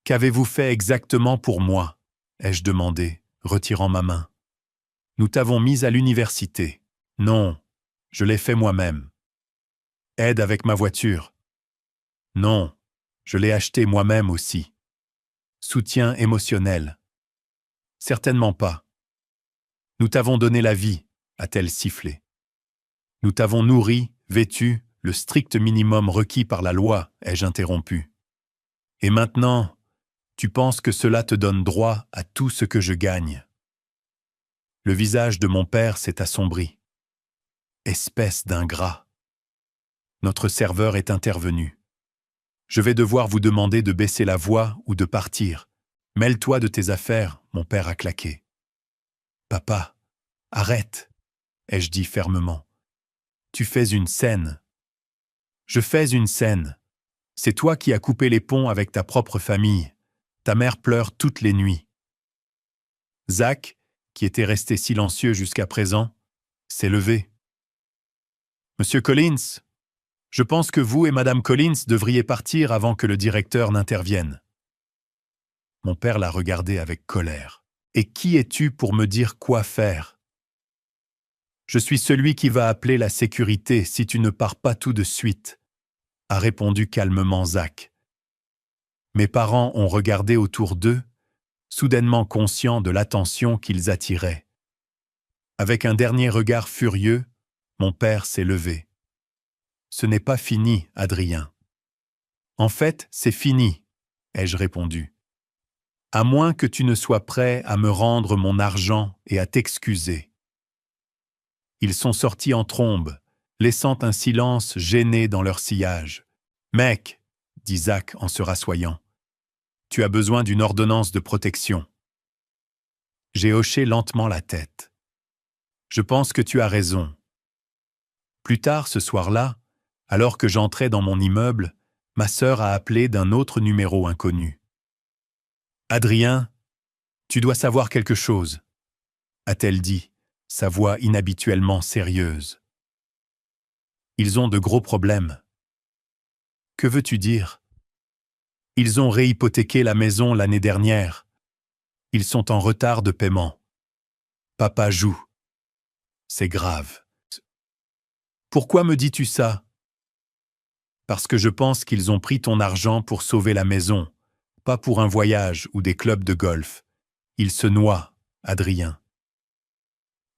A: Qu'avez-vous fait exactement pour moi ? Ai-je demandé, retirant ma main. Nous t'avons mis à l'université. Non, je l'ai fait moi-même. Aide avec ma voiture. Non, je l'ai acheté moi-même aussi. Soutien émotionnel. Certainement pas. Nous t'avons donné la vie, a-t-elle sifflé. Nous t'avons nourri, vêtu, le strict minimum requis par la loi, ai-je interrompu. Et maintenant, tu penses que cela te donne droit à tout ce que je gagne. Le visage de mon père s'est assombri. Espèce d'ingrat. Notre serveur est intervenu. Je vais devoir vous demander de baisser la voix ou de partir. Mêle-toi de tes affaires, mon père a claqué. Papa, arrête, ai-je dit fermement. Tu fais une scène. Je fais une scène. C'est toi qui as coupé les ponts avec ta propre famille. Ta mère pleure toutes les nuits. Zach, qui était resté silencieux jusqu'à présent, s'est levé. Monsieur Collins, je pense que vous et Madame Collins devriez partir avant que le directeur n'intervienne. Mon père l'a regardé avec colère. Et qui es-tu pour me dire quoi faire ? Je suis celui qui va appeler la sécurité si tu ne pars pas tout de suite, a répondu calmement Zach. Mes parents ont regardé autour d'eux, soudainement conscients de l'attention qu'ils attiraient. Avec un dernier regard furieux, mon père s'est levé. Ce n'est pas fini, Adrien. En fait, c'est fini, ai-je répondu. À moins que tu ne sois prêt à me rendre mon argent et à t'excuser. Ils sont sortis en trombe, laissant un silence gêné dans leur sillage. « Mec, » dit Zach en se rassoyant, « tu as besoin d'une ordonnance de protection. » J'ai hoché lentement la tête. « Je pense que tu as raison. » Plus tard ce soir-là, alors que j'entrais dans mon immeuble, ma sœur a appelé d'un autre numéro inconnu. « Adrien, tu dois savoir quelque chose, » a-t-elle dit, sa voix inhabituellement sérieuse. « Ils ont de gros problèmes. » « Que veux-tu dire ? » « Ils ont réhypothéqué la maison l'année dernière. Ils sont en retard de paiement. Papa joue. C'est grave. » « Pourquoi me dis-tu ça ? » « Parce que je pense qu'ils ont pris ton argent pour sauver la maison, pas pour un voyage ou des clubs de golf. Ils se noient, Adrien. »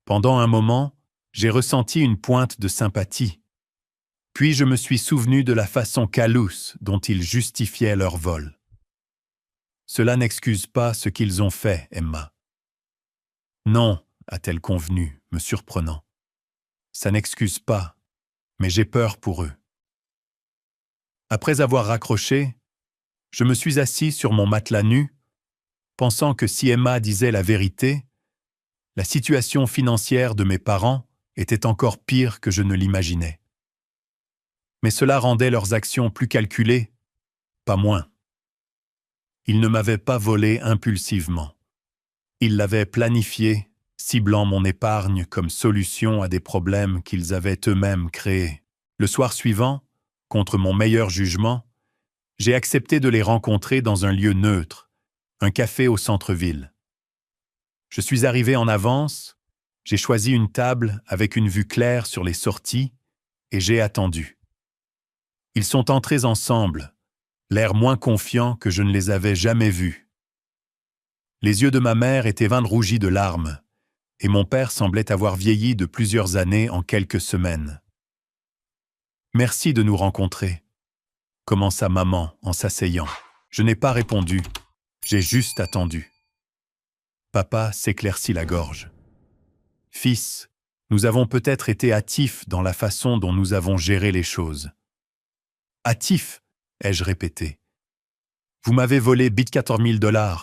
A: Pendant un moment, j'ai ressenti une pointe de sympathie. Puis je me suis souvenu de la façon callous dont ils justifiaient leur vol. Cela n'excuse pas ce qu'ils ont fait, Emma. Non, a-t-elle convenu, me surprenant. Ça n'excuse pas, mais j'ai peur pour eux. Après avoir raccroché, je me suis assis sur mon matelas nu, pensant que si Emma disait la vérité, la situation financière de mes parents était encore pire que je ne l'imaginais. Mais cela rendait leurs actions plus calculées, pas moins. Ils ne m'avaient pas volé impulsivement. Ils l'avaient planifié, ciblant mon épargne comme solution à des problèmes qu'ils avaient eux-mêmes créés. Le soir suivant, contre mon meilleur jugement, j'ai accepté de les rencontrer dans un lieu neutre, un café au centre-ville. Je suis arrivé en avance, j'ai choisi une table avec une vue claire sur les sorties et j'ai attendu. Ils sont entrés ensemble, l'air moins confiant que je ne les avais jamais vus. Les yeux de ma mère étaient rougis de larmes, et mon père semblait avoir vieilli de plusieurs années en quelques semaines. « Merci de nous rencontrer », commença maman en s'asseyant. Je n'ai pas répondu, j'ai juste attendu. Papa s'éclaircit la gorge. « Fils, nous avons peut-être été hâtifs dans la façon dont nous avons géré les choses. »« Hâtifs » ai-je répété. « Vous m'avez volé 14 000 $,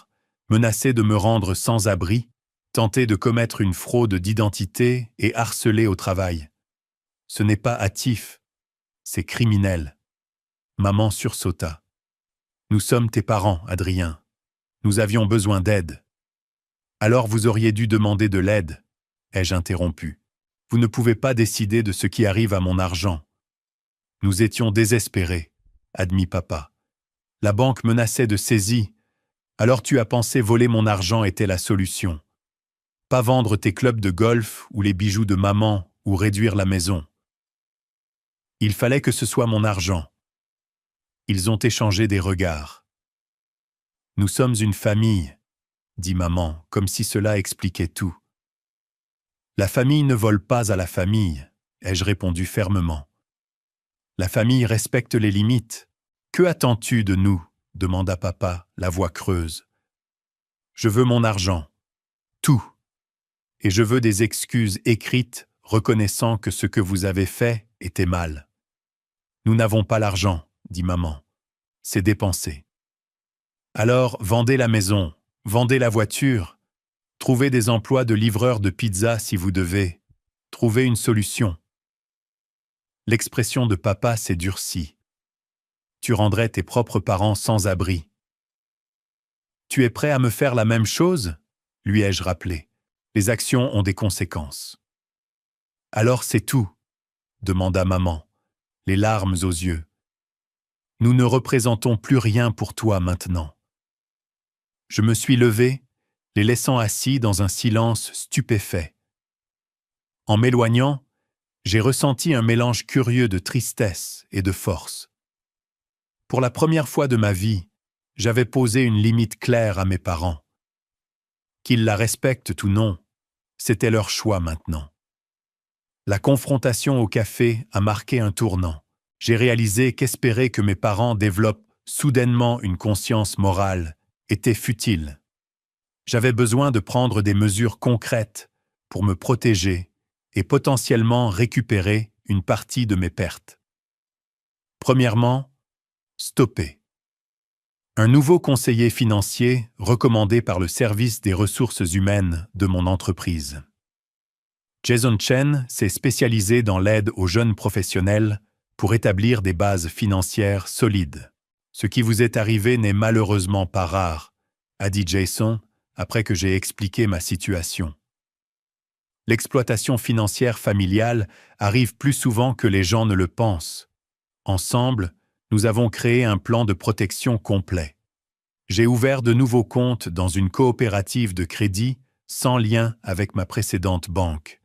A: menacé de me rendre sans abri, tenté de commettre une fraude d'identité et harcelé au travail. Ce n'est pas hâtif, c'est criminel. » Maman sursauta. « Nous sommes tes parents, Adrien. Nous avions besoin d'aide. »« Alors vous auriez dû demander de l'aide, » ai-je interrompu. « Vous ne pouvez pas décider de ce qui arrive à mon argent. » Nous étions désespérés, admit papa. La banque menaçait de saisie. Alors tu as pensé voler mon argent était la solution. Pas vendre tes clubs de golf ou les bijoux de maman ou réduire la maison. Il fallait que ce soit mon argent. Ils ont échangé des regards. « Nous sommes une famille, » dit maman, comme si cela expliquait tout. « La famille ne vole pas à la famille, » ai-je répondu fermement. « La famille respecte les limites. Que attends-tu de nous ?» demanda papa, la voix creuse. « Je veux mon argent. Tout. Et je veux des excuses écrites reconnaissant que ce que vous avez fait était mal. »« Nous n'avons pas l'argent, » dit maman. « C'est dépensé. »« Alors, vendez la maison, vendez la voiture, trouvez des emplois de livreur de pizza si vous devez, trouvez une solution. » L'expression de papa s'est durcie. « Tu rendrais tes propres parents sans abri. »« Tu es prêt à me faire la même chose ?» lui ai-je rappelé. « Les actions ont des conséquences. »« Alors c'est tout ?» demanda maman, les larmes aux yeux. « Nous ne représentons plus rien pour toi maintenant. » Je me suis levé, les laissant assis dans un silence stupéfait. En m'éloignant, j'ai ressenti un mélange curieux de tristesse et de force. Pour la première fois de ma vie, j'avais posé une limite claire à mes parents. Qu'ils la respectent ou non, c'était leur choix maintenant. La confrontation au café a marqué un tournant. J'ai réalisé qu'espérer que mes parents développent soudainement une conscience morale était futile. J'avais besoin de prendre des mesures concrètes pour me protéger et potentiellement récupérer une partie de mes pertes. Premièrement, stopper. Un nouveau conseiller financier recommandé par le service des ressources humaines de mon entreprise. Jason Chen s'est spécialisé dans l'aide aux jeunes professionnels pour établir des bases financières solides. Ce qui vous est arrivé n'est malheureusement pas rare, a dit Jason après que j'ai expliqué ma situation. L'exploitation financière familiale arrive plus souvent que les gens ne le pensent. Ensemble, nous avons créé un plan de protection complet. J'ai ouvert de nouveaux comptes dans une coopérative de crédit sans lien avec ma précédente banque.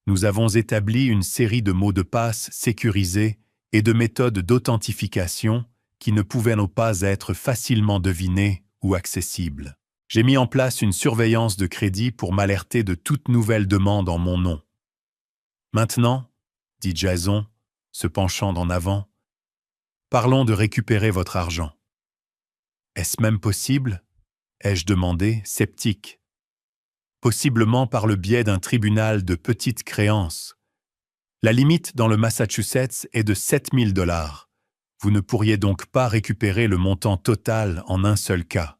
A: Nous avons établi une série de mots de passe sécurisés et de méthodes d'authentification qui ne pouvaient pas être facilement devinées ou accessibles. J'ai mis en place une surveillance de crédit pour m'alerter de toute nouvelle demande en mon nom. Maintenant, dit Jason, se penchant en avant, parlons de récupérer votre argent. Est-ce même possible ? Ai-je demandé, sceptique. Possiblement par le biais d'un tribunal de petites créances. La limite dans le Massachusetts est de 7 000 $. Vous ne pourriez donc pas récupérer le montant total en un seul cas.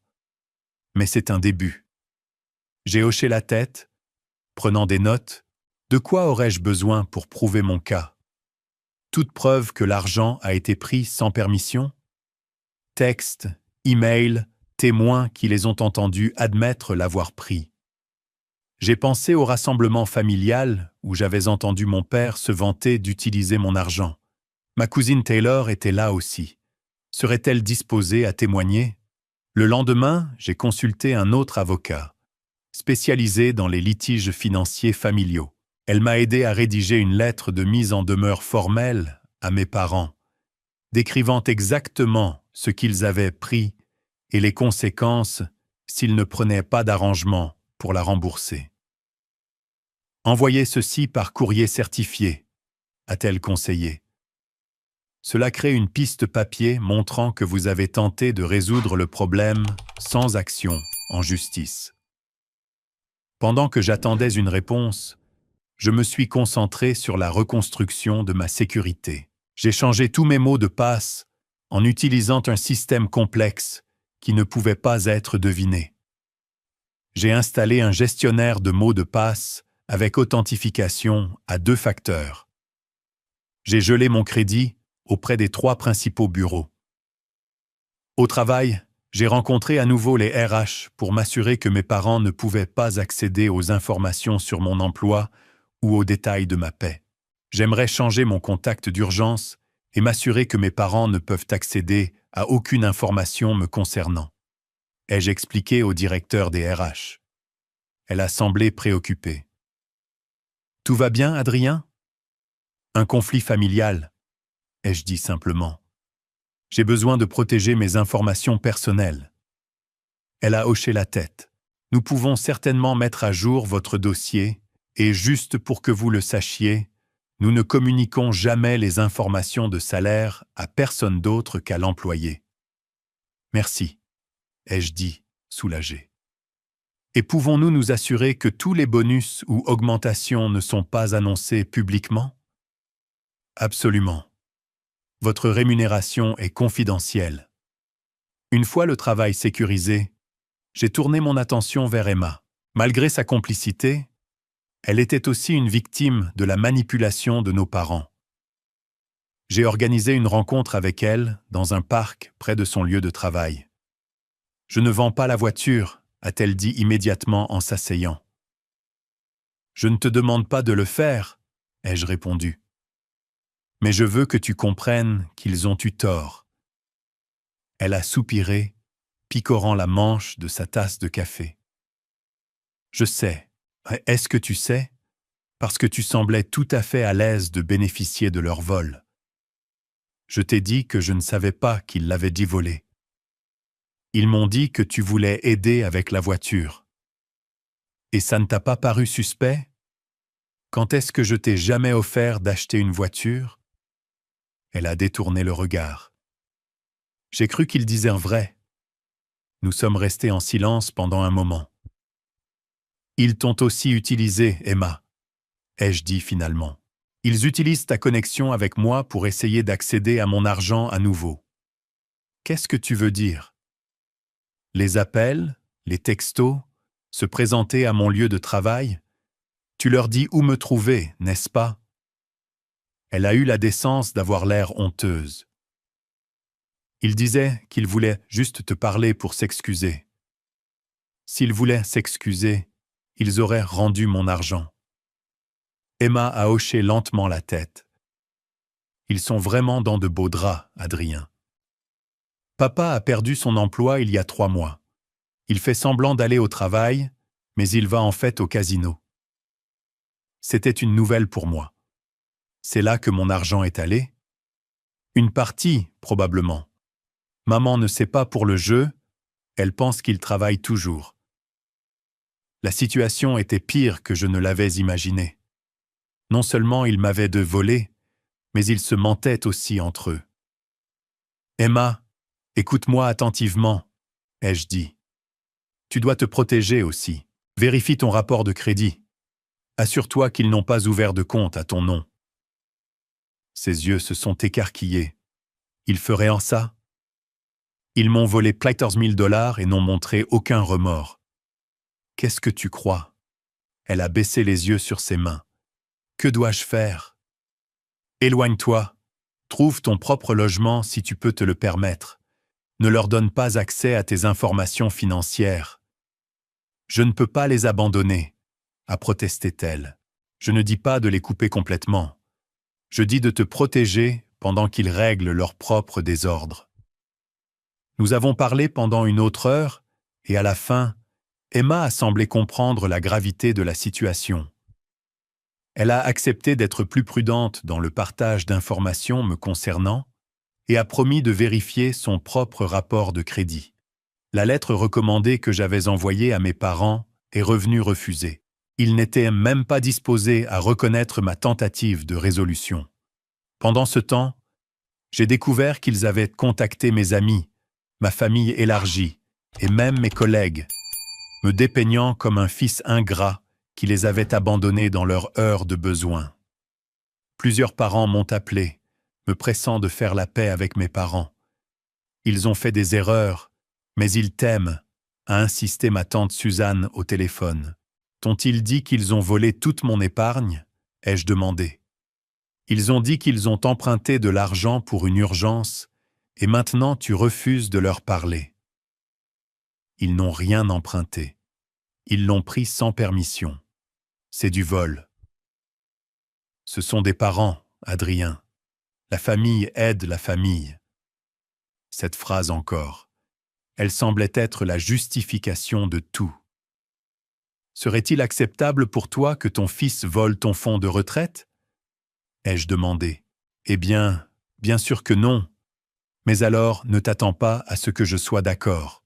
A: Mais c'est un début. J'ai hoché la tête, prenant des notes. De quoi aurais-je besoin pour prouver mon cas ? Toute preuve que l'argent a été pris sans permission ? Textes, emails, témoins qui les ont entendus admettre l'avoir pris. J'ai pensé au rassemblement familial où j'avais entendu mon père se vanter d'utiliser mon argent. Ma cousine Taylor était là aussi. Serait-elle disposée à témoigner ? Le lendemain, j'ai consulté un autre avocat, spécialisé dans les litiges financiers familiaux. Elle m'a aidé à rédiger une lettre de mise en demeure formelle à mes parents, décrivant exactement ce qu'ils avaient pris et les conséquences s'ils ne prenaient pas d'arrangement pour la rembourser. Envoyez ceci par courrier certifié, a-t-elle conseillé. Cela crée une piste papier montrant que vous avez tenté de résoudre le problème sans action en justice. Pendant que j'attendais une réponse, je me suis concentré sur la reconstruction de ma sécurité. J'ai changé tous mes mots de passe en utilisant un système complexe qui ne pouvait pas être deviné. J'ai installé un gestionnaire de mots de passe avec authentification à 2 facteurs. J'ai gelé mon crédit auprès des 3 principaux bureaux. Au travail, j'ai rencontré à nouveau les RH pour m'assurer que mes parents ne pouvaient pas accéder aux informations sur mon emploi ou aux détails de ma paie. J'aimerais changer mon contact d'urgence et m'assurer que mes parents ne peuvent accéder à aucune information me concernant. Ai-je expliqué au directeur des RH. Elle a semblé préoccupée. « Tout va bien, Adrien ? » « Un conflit familial, » ai-je dit simplement. « J'ai besoin de protéger mes informations personnelles. » Elle a hoché la tête. « Nous pouvons certainement mettre à jour votre dossier et juste pour que vous le sachiez, nous ne communiquons jamais les informations de salaire à personne d'autre qu'à l'employé. »« Merci, » ai-je dit, soulagé. « Et pouvons-nous nous assurer que tous les bonus ou augmentations ne sont pas annoncés publiquement ? » Absolument. Votre rémunération est confidentielle. Une fois le travail sécurisé, j'ai tourné mon attention vers Emma. Malgré sa complicité, elle était aussi une victime de la manipulation de nos parents. J'ai organisé une rencontre avec elle dans un parc près de son lieu de travail. « Je ne vends pas la voiture », a-t-elle dit immédiatement en s'asseyant. « Je ne te demande pas de le faire », ai-je répondu. « Mais je veux que tu comprennes qu'ils ont eu tort. » Elle a soupiré, picorant la manche de sa tasse de café. « Je sais. Est-ce que tu sais ? Parce que tu semblais tout à fait à l'aise de bénéficier de leur vol. Je t'ai dit que je ne savais pas qu'ils l'avaient dit voler. Ils m'ont dit que tu voulais aider avec la voiture. Et ça ne t'a pas paru suspect ? Quand est-ce que je t'ai jamais offert d'acheter une voiture ? » Elle a détourné le regard. J'ai cru qu'ils disaient vrai. Nous sommes restés en silence pendant un moment. « Ils t'ont aussi utilisé, Emma, » ai-je dit finalement. « Ils utilisent ta connexion avec moi pour essayer d'accéder à mon argent à nouveau. » « Qu'est-ce que tu veux dire ? » « Les appels, les textos, se présenter à mon lieu de travail. Tu leur dis où me trouver, n'est-ce pas ? » Elle a eu la décence d'avoir l'air honteuse. Il disait qu'il voulait juste te parler pour s'excuser. S'ils voulaient s'excuser, ils auraient rendu mon argent. Emma a hoché lentement la tête. Ils sont vraiment dans de beaux draps, Adrien. Papa a perdu son emploi il y a 3 mois. Il fait semblant d'aller au travail, mais il va en fait au casino. C'était une nouvelle pour moi. C'est là que mon argent est allé ? Une partie, probablement. Maman ne sait pas pour le jeu, elle pense qu'il travaille toujours. La situation était pire que je ne l'avais imaginé. Non seulement ils m'avaient de voler, mais ils se mentaient aussi entre eux. Emma, écoute-moi attentivement, ai-je dit. Tu dois te protéger aussi. Vérifie ton rapport de crédit. Assure-toi qu'ils n'ont pas ouvert de compte à ton nom. Ses yeux se sont écarquillés. Ils feraient en ça ? Ils m'ont volé 14 000 $ et n'ont montré aucun remords. Qu'est-ce que tu crois ? Elle a baissé les yeux sur ses mains. Que dois-je faire ? Éloigne-toi. Trouve ton propre logement si tu peux te le permettre. Ne leur donne pas accès à tes informations financières. Je ne peux pas les abandonner, a protesté-elle. Je ne dis pas de les couper complètement. Je dis de te protéger pendant qu'ils règlent leurs propres désordres. Nous avons parlé pendant une autre heure, et à la fin, Emma a semblé comprendre la gravité de la situation. Elle a accepté d'être plus prudente dans le partage d'informations me concernant et a promis de vérifier son propre rapport de crédit. La lettre recommandée que j'avais envoyée à mes parents est revenue refusée. Ils n'étaient même pas disposés à reconnaître ma tentative de résolution. Pendant ce temps, j'ai découvert qu'ils avaient contacté mes amis, ma famille élargie, et même mes collègues, me dépeignant comme un fils ingrat qui les avait abandonnés dans leur heure de besoin. Plusieurs parents m'ont appelé, me pressant de faire la paix avec mes parents. Ils ont fait des erreurs, mais ils t'aiment, a insisté ma tante Suzanne au téléphone. T'ont-ils dit qu'ils ont volé toute mon épargne ? Ai-je demandé. Ils ont dit qu'ils ont emprunté de l'argent pour une urgence, et maintenant tu refuses de leur parler. Ils n'ont rien emprunté. Ils l'ont pris sans permission. C'est du vol. Ce sont des parents, Adrien. La famille aide la famille. Cette phrase encore. Elle semblait être la justification de tout. Serait-il acceptable pour toi que ton fils vole ton fonds de retraite ? Ai-je demandé. Eh bien, bien sûr que non. Mais alors, ne t'attends pas à ce que je sois d'accord.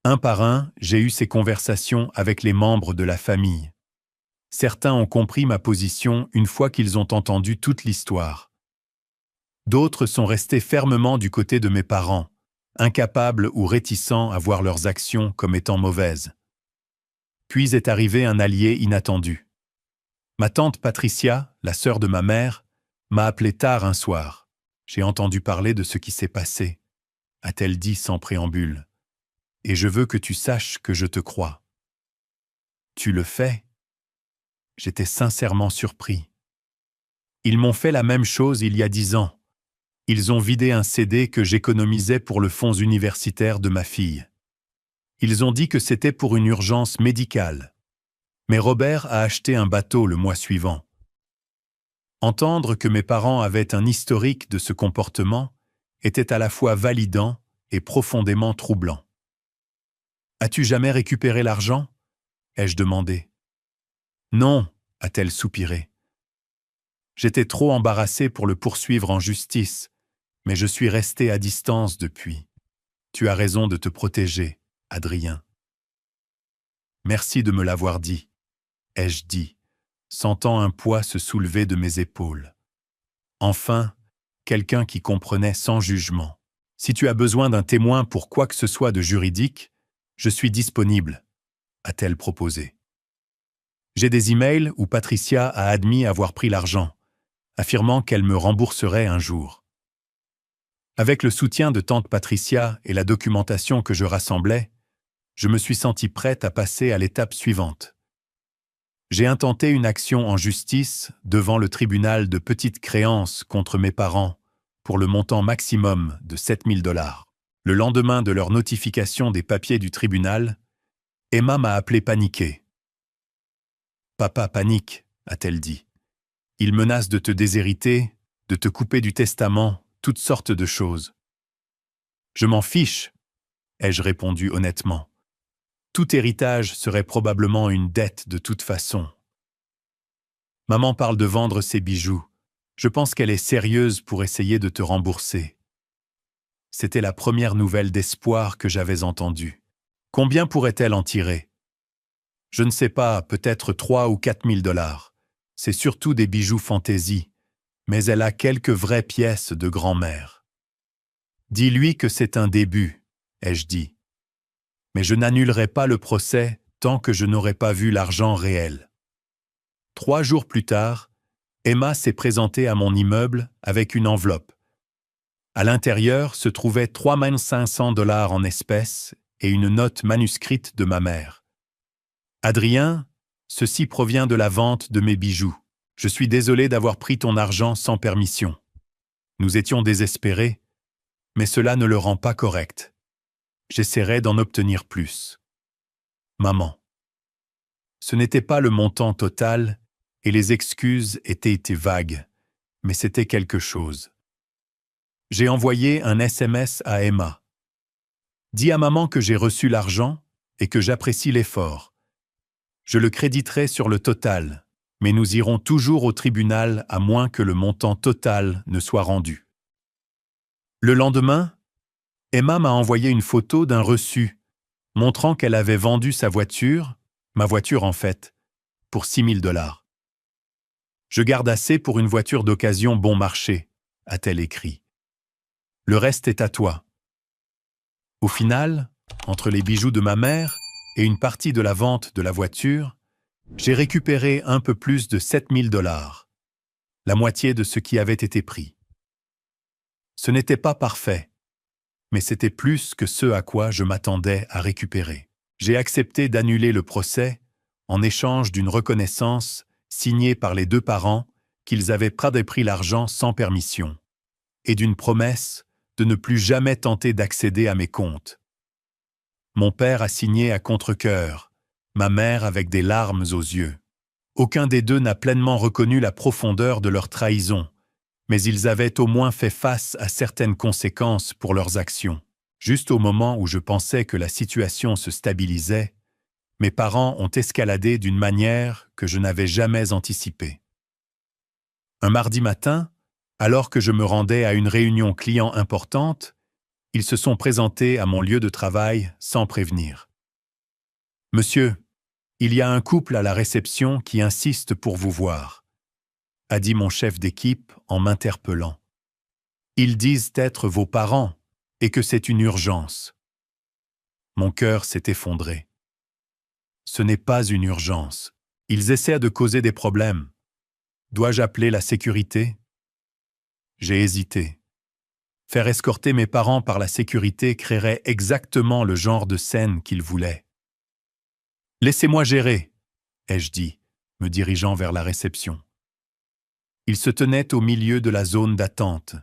A: Un par un, j'ai eu ces conversations avec les membres de la famille. Certains ont compris ma position une fois qu'ils ont entendu toute l'histoire. D'autres sont restés fermement du côté de mes parents, incapables ou réticents à voir leurs actions comme étant mauvaises. Puis est arrivé un allié inattendu. Ma tante Patricia, la sœur de ma mère, m'a appelé tard un soir. J'ai entendu parler de ce qui s'est passé, a-t-elle dit sans préambule. Et je veux que tu saches que je te crois. Tu le fais ? J'étais sincèrement surpris. Ils m'ont fait la même chose il y a 10 ans. Ils ont vidé un CD que j'économisais pour le fonds universitaire de ma fille. Ils ont dit que c'était pour une urgence médicale. Mais Robert a acheté un bateau le mois suivant. Entendre que mes parents avaient un historique de ce comportement était à la fois validant et profondément troublant. « As-tu jamais récupéré l'argent » ai-je demandé. « Non » a-t-elle soupiré. J'étais trop embarrassé pour le poursuivre en justice, mais je suis resté à distance depuis. Tu as raison de te protéger, Adrien. Merci de me l'avoir dit, ai-je dit, sentant un poids se soulever de mes épaules. Enfin, quelqu'un qui comprenait sans jugement. Si tu as besoin d'un témoin pour quoi que ce soit de juridique, je suis disponible, a-t-elle proposé. J'ai des emails où Patricia a admis avoir pris l'argent, affirmant qu'elle me rembourserait un jour. Avec le soutien de tante Patricia et la documentation que je rassemblais, je me suis senti prête à passer à l'étape suivante. J'ai intenté une action en justice devant le tribunal de petite créance contre mes parents pour le montant maximum de 7 000 $. Le lendemain de leur notification des papiers du tribunal, Emma m'a appelé paniquée. « Papa panique », a-t-elle dit. « Il menace de te déshériter, de te couper du testament, toutes sortes de choses. » « Je m'en fiche, ai-je répondu honnêtement. Tout héritage serait probablement une dette de toute façon. Maman parle de vendre ses bijoux. Je pense qu'elle est sérieuse pour essayer de te rembourser. C'était la première nouvelle d'espoir que j'avais entendue. Combien pourrait-elle en tirer? Je ne sais pas, peut-être 3 ou 4 000 $. C'est surtout des bijoux fantaisie, mais elle a quelques vraies pièces de grand-mère. Dis-lui que c'est un début, ai-je dit. Mais je n'annulerai pas le procès tant que je n'aurai pas vu l'argent réel. 3 jours plus tard, Emma s'est présentée à mon immeuble avec une enveloppe. À l'intérieur se trouvaient 3 500 $ en espèces et une note manuscrite de ma mère. « Adrien, ceci provient de la vente de mes bijoux. Je suis désolé d'avoir pris ton argent sans permission. Nous étions désespérés, mais cela ne le rend pas correct. J'essaierai d'en obtenir plus. Maman. » Ce n'était pas le montant total et les excuses étaient vagues, mais c'était quelque chose. J'ai envoyé un SMS à Emma. « Dis à maman que j'ai reçu l'argent et que j'apprécie l'effort. Je le créditerai sur le total, mais nous irons toujours au tribunal à moins que le montant total ne soit rendu. » Le lendemain, Emma m'a envoyé une photo d'un reçu, montrant qu'elle avait vendu sa voiture, Ma voiture, en fait, pour 6 000 $. Je garde assez pour une voiture d'occasion bon marché, a-t-elle écrit. Le reste est à toi. Au final, entre les bijoux de ma mère et une partie de la vente de la voiture, j'ai récupéré un peu plus de 7 000 $, la moitié de ce qui avait été pris. Ce n'était pas parfait, mais c'était plus que ce à quoi je m'attendais à récupérer. J'ai accepté d'annuler le procès en échange d'une reconnaissance signée par les deux parents qu'ils avaient pris l'argent sans permission, et d'une promesse de ne plus jamais tenter d'accéder à mes comptes. Mon père a signé à contre-cœur, ma mère avec des larmes aux yeux. Aucun des deux n'a pleinement reconnu la profondeur de leur trahison, mais ils avaient au moins fait face à certaines conséquences pour leurs actions. Juste au moment où je pensais que la situation se stabilisait, mes parents ont escaladé d'une manière que je n'avais jamais anticipée. Un mardi matin, alors que je me rendais à une réunion client importante, ils se sont présentés à mon lieu de travail sans prévenir. « Monsieur, il y a un couple à la réception qui insiste pour vous voir », a dit mon chef d'équipe en m'interpellant. « Ils disent être vos parents et que c'est une urgence. » Mon cœur s'est effondré. Ce n'est pas une urgence. Ils essaient de causer des problèmes. Dois-je appeler la sécurité? J'ai hésité. Faire escorter mes parents par la sécurité créerait exactement le genre de scène qu'ils voulaient. « Laissez-moi gérer », ai-je dit, me dirigeant vers la réception. Ils se tenaient au milieu de la zone d'attente,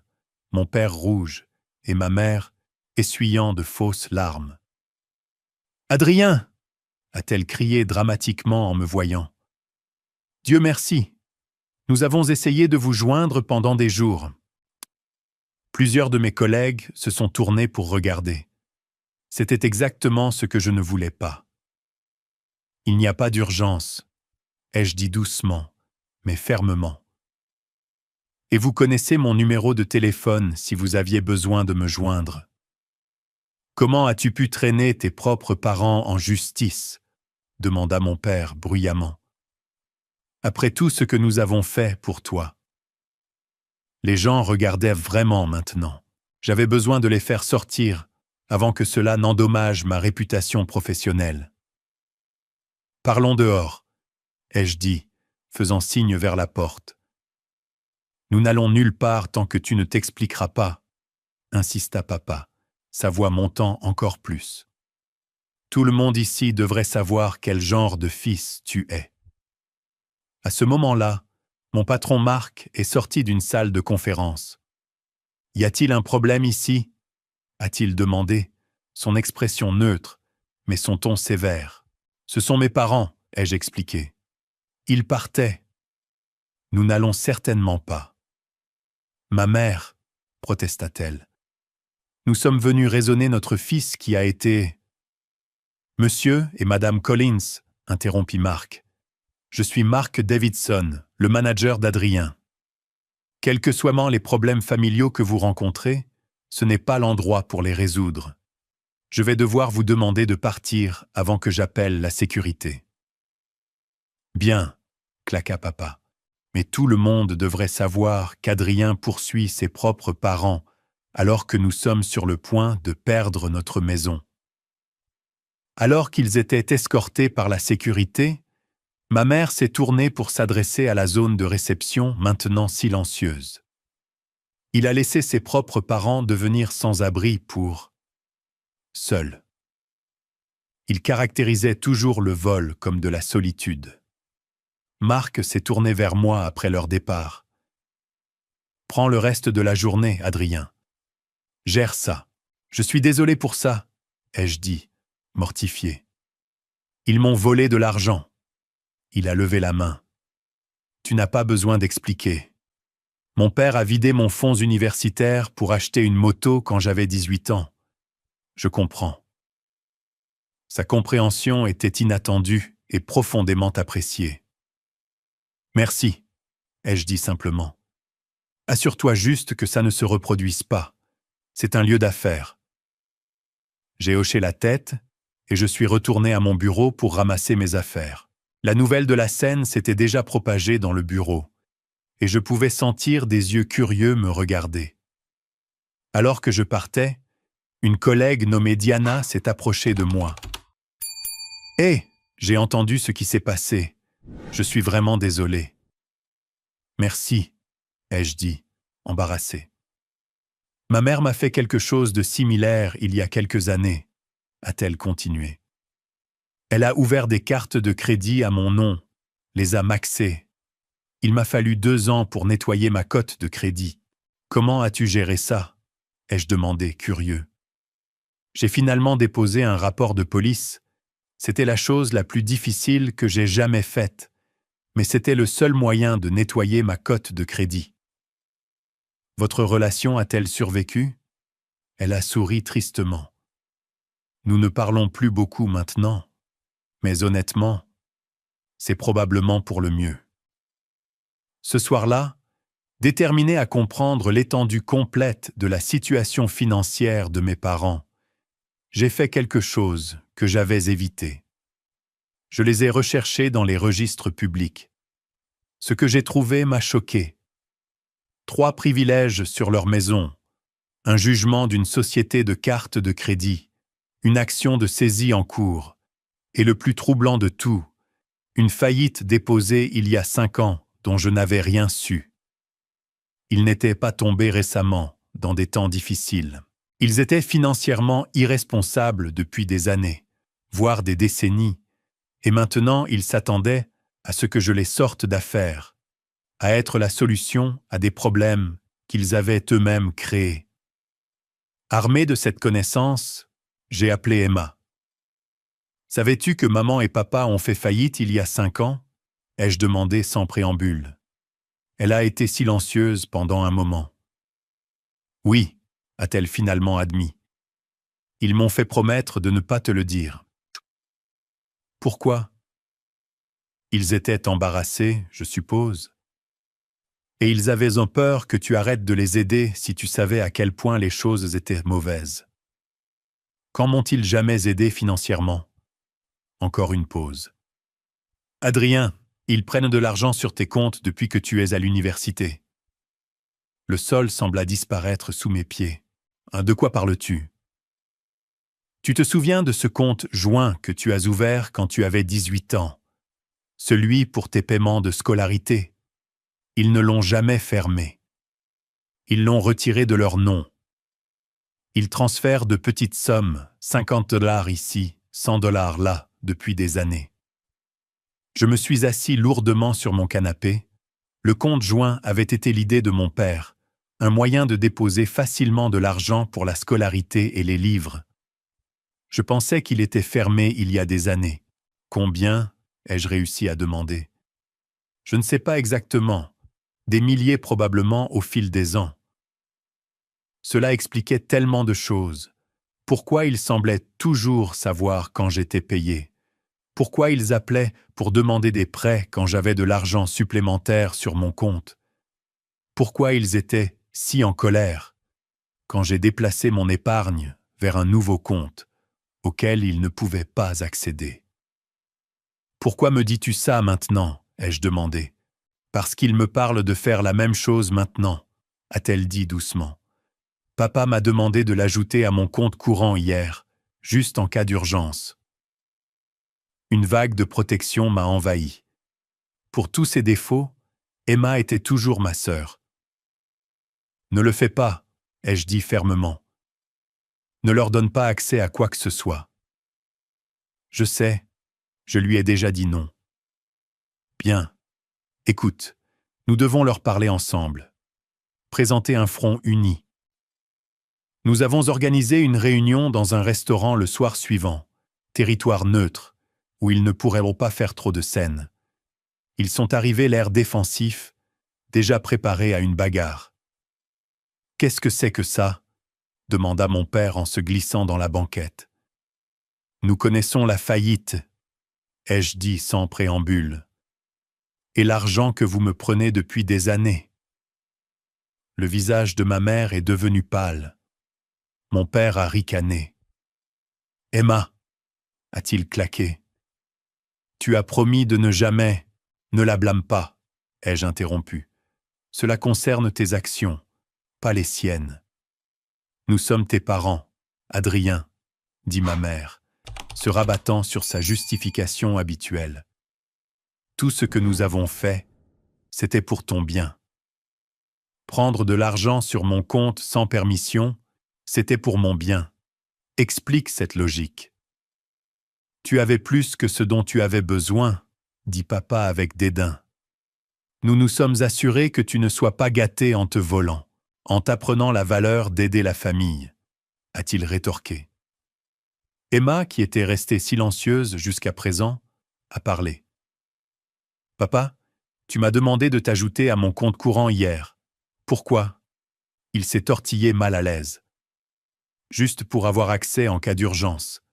A: mon père rouge et ma mère essuyant de fausses larmes. « Adrien !» a-t-elle crié dramatiquement en me voyant. « Dieu merci, nous avons essayé de vous joindre pendant des jours. » Plusieurs de mes collègues se sont tournés pour regarder. C'était exactement ce que je ne voulais pas. « Il n'y a pas d'urgence », ai-je dit doucement, mais fermement. « Et vous connaissez mon numéro de téléphone si vous aviez besoin de me joindre. » « Comment as-tu pu traîner tes propres parents en justice ?» demanda mon père bruyamment. « Après tout ce que nous avons fait pour toi. » Les gens regardaient vraiment maintenant. J'avais besoin de les faire sortir avant que cela n'endommage ma réputation professionnelle. « Parlons dehors », ai-je dit, faisant signe vers la porte. « Nous n'allons nulle part tant que tu ne t'expliqueras pas, » insista papa, sa voix montant encore plus. « Tout le monde ici devrait savoir quel genre de fils tu es. » À ce moment-là, mon patron Marc est sorti d'une salle de conférence. « Y a-t-il un problème ici ?» a-t-il demandé, son expression neutre, mais son ton sévère. « Ce sont mes parents », ai-je expliqué. « Ils partaient. »« Nous n'allons certainement pas. »« Ma mère, » protesta-t-elle. « Nous sommes venus raisonner notre fils qui a été... » « Monsieur et Madame Collins, » interrompit Marc. « Je suis Mark Davidson, le manager d'Adrien. Quels que soient les problèmes familiaux que vous rencontrez, ce n'est pas l'endroit pour les résoudre. Je vais devoir vous demander de partir avant que j'appelle la sécurité. » « Bien, » claqua papa. « Mais tout le monde devrait savoir qu'Adrien poursuit ses propres parents alors que nous sommes sur le point de perdre notre maison. » Alors qu'ils étaient escortés par la sécurité, ma mère s'est tournée pour s'adresser à la zone de réception maintenant silencieuse. Il a laissé ses propres parents devenir sans abri pour... seul. Il caractérisait toujours le vol comme de la solitude. Marc s'est tourné vers moi après leur départ. « Prends le reste de la journée, Adrien. Gère ça. Je suis désolé pour ça, » ai-je dit, mortifié. « Ils m'ont volé de l'argent. » Il a levé la main. « Tu n'as pas besoin d'expliquer. Mon père a vidé mon fonds universitaire pour acheter une moto quand j'avais 18 ans. Je comprends. » Sa compréhension était inattendue et profondément appréciée. « Merci, » ai-je dit simplement. « Assure-toi juste que ça ne se reproduise pas. C'est un lieu d'affaires. » J'ai hoché la tête et je suis retourné à mon bureau pour ramasser mes affaires. La nouvelle de la scène s'était déjà propagée dans le bureau, et je pouvais sentir des yeux curieux me regarder. Alors que je partais, une collègue nommée Diana s'est approchée de moi. « Hé, j'ai entendu ce qui s'est passé. Je suis vraiment désolé. »« Merci, » ai-je dit, embarrassé. « Ma mère m'a fait quelque chose de similaire il y a quelques années, » a-t-elle continué. « Elle a ouvert des cartes de crédit à mon nom, les a maxées. Il m'a fallu 2 ans pour nettoyer ma cote de crédit. Comment as-tu géré ça ?» ai-je demandé, curieux. J'ai finalement déposé un rapport de police. C'était la chose la plus difficile que j'ai jamais faite, mais c'était le seul moyen de nettoyer ma cote de crédit. Votre relation a-t-elle survécu? Elle a souri tristement. Nous ne parlons plus beaucoup maintenant, mais honnêtement, c'est probablement pour le mieux. Ce soir-là, déterminé à comprendre l'étendue complète de la situation financière de mes parents, j'ai fait quelque chose que j'avais évité. Je les ai recherchés dans les registres publics. Ce que j'ai trouvé m'a choqué. 3 privilèges sur leur maison, un jugement d'une société de cartes de crédit, une action de saisie en cours, et le plus troublant de tout, une faillite déposée il y a 5 ans dont je n'avais rien su. Ils n'étaient pas tombés récemment, dans des temps difficiles. Ils étaient financièrement irresponsables depuis des années, voire des décennies, et maintenant ils s'attendaient à ce que je les sorte d'affaires, à être la solution à des problèmes qu'ils avaient eux-mêmes créés. Armé de cette connaissance, j'ai appelé Emma. « Savais-tu que maman et papa ont fait faillite il y a 5 ans ?» ai-je demandé sans préambule. Elle a été silencieuse pendant un moment. « Oui », a-t-elle finalement admis. « Ils m'ont fait promettre de ne pas te le dire. » « Pourquoi ?» Ils étaient embarrassés, je suppose. Et ils avaient peur que tu arrêtes de les aider si tu savais à quel point les choses étaient mauvaises. Quand m'ont-ils jamais aidé financièrement? Encore une pause. Adrien, ils prennent de l'argent sur tes comptes depuis que tu es à l'université. Le sol sembla disparaître sous mes pieds. De quoi parles-tu? Tu te souviens de ce compte joint que tu as ouvert quand tu avais 18 ans? Celui pour tes paiements de scolarité. Ils ne l'ont jamais fermé. Ils l'ont retiré de leur nom. Ils transfèrent de petites sommes, 50 $ ici, 100 $ là, depuis des années. Je me suis assis lourdement sur mon canapé. Le compte joint avait été l'idée de mon père, un moyen de déposer facilement de l'argent pour la scolarité et les livres. Je pensais qu'il était fermé il y a des années. Combien ai-je réussi à demander? Je ne sais pas exactement. Des milliers probablement au fil des ans. Cela expliquait tellement de choses. Pourquoi ils semblaient toujours savoir quand j'étais payé? Pourquoi ils appelaient pour demander des prêts quand j'avais de l'argent supplémentaire sur mon compte? Pourquoi ils étaient si en colère quand j'ai déplacé mon épargne vers un nouveau compte auquel ils ne pouvaient pas accéder? Pourquoi me dis-tu ça maintenant? Ai-je demandé. Parce qu'il me parle de faire la même chose maintenant, a-t-elle dit doucement. Papa m'a demandé de l'ajouter à mon compte courant hier, juste en cas d'urgence. Une vague de protection m'a envahi. Pour tous ses défauts, Emma était toujours ma sœur. Ne le fais pas, ai-je dit fermement. Ne leur donne pas accès à quoi que ce soit. Je sais, je lui ai déjà dit non. Bien. Écoute, nous devons leur parler ensemble. Présenter un front uni. Nous avons organisé une réunion dans un restaurant le soir suivant, territoire neutre, où ils ne pourront pas faire trop de scènes. Ils sont arrivés l'air défensif, déjà préparés à une bagarre. « Qu'est-ce que c'est que ça ?» demanda mon père en se glissant dans la banquette. « Nous connaissons la faillite, » ai-je dit sans préambule. « Et l'argent que vous me prenez depuis des années. » Le visage de ma mère est devenu pâle. Mon père a ricané. « Emma, a-t-il claqué. Tu as promis de ne jamais, ne la blâme pas, ai-je interrompu. Cela concerne tes actions, pas les siennes. Nous sommes tes parents, Adrien, dit ma mère, se rabattant sur sa justification habituelle. Tout ce que nous avons fait, c'était pour ton bien. Prendre de l'argent sur mon compte sans permission, c'était pour mon bien. Explique cette logique. Tu avais plus que ce dont tu avais besoin, dit papa avec dédain. Nous nous sommes assurés que tu ne sois pas gâté en te volant, en t'apprenant la valeur d'aider la famille, a-t-il rétorqué. Emma, qui était restée silencieuse jusqu'à présent, a parlé. Papa, tu m'as demandé de t'ajouter à mon compte courant hier. Pourquoi? Il s'est tortillé mal à l'aise. Juste pour avoir accès en cas d'urgence.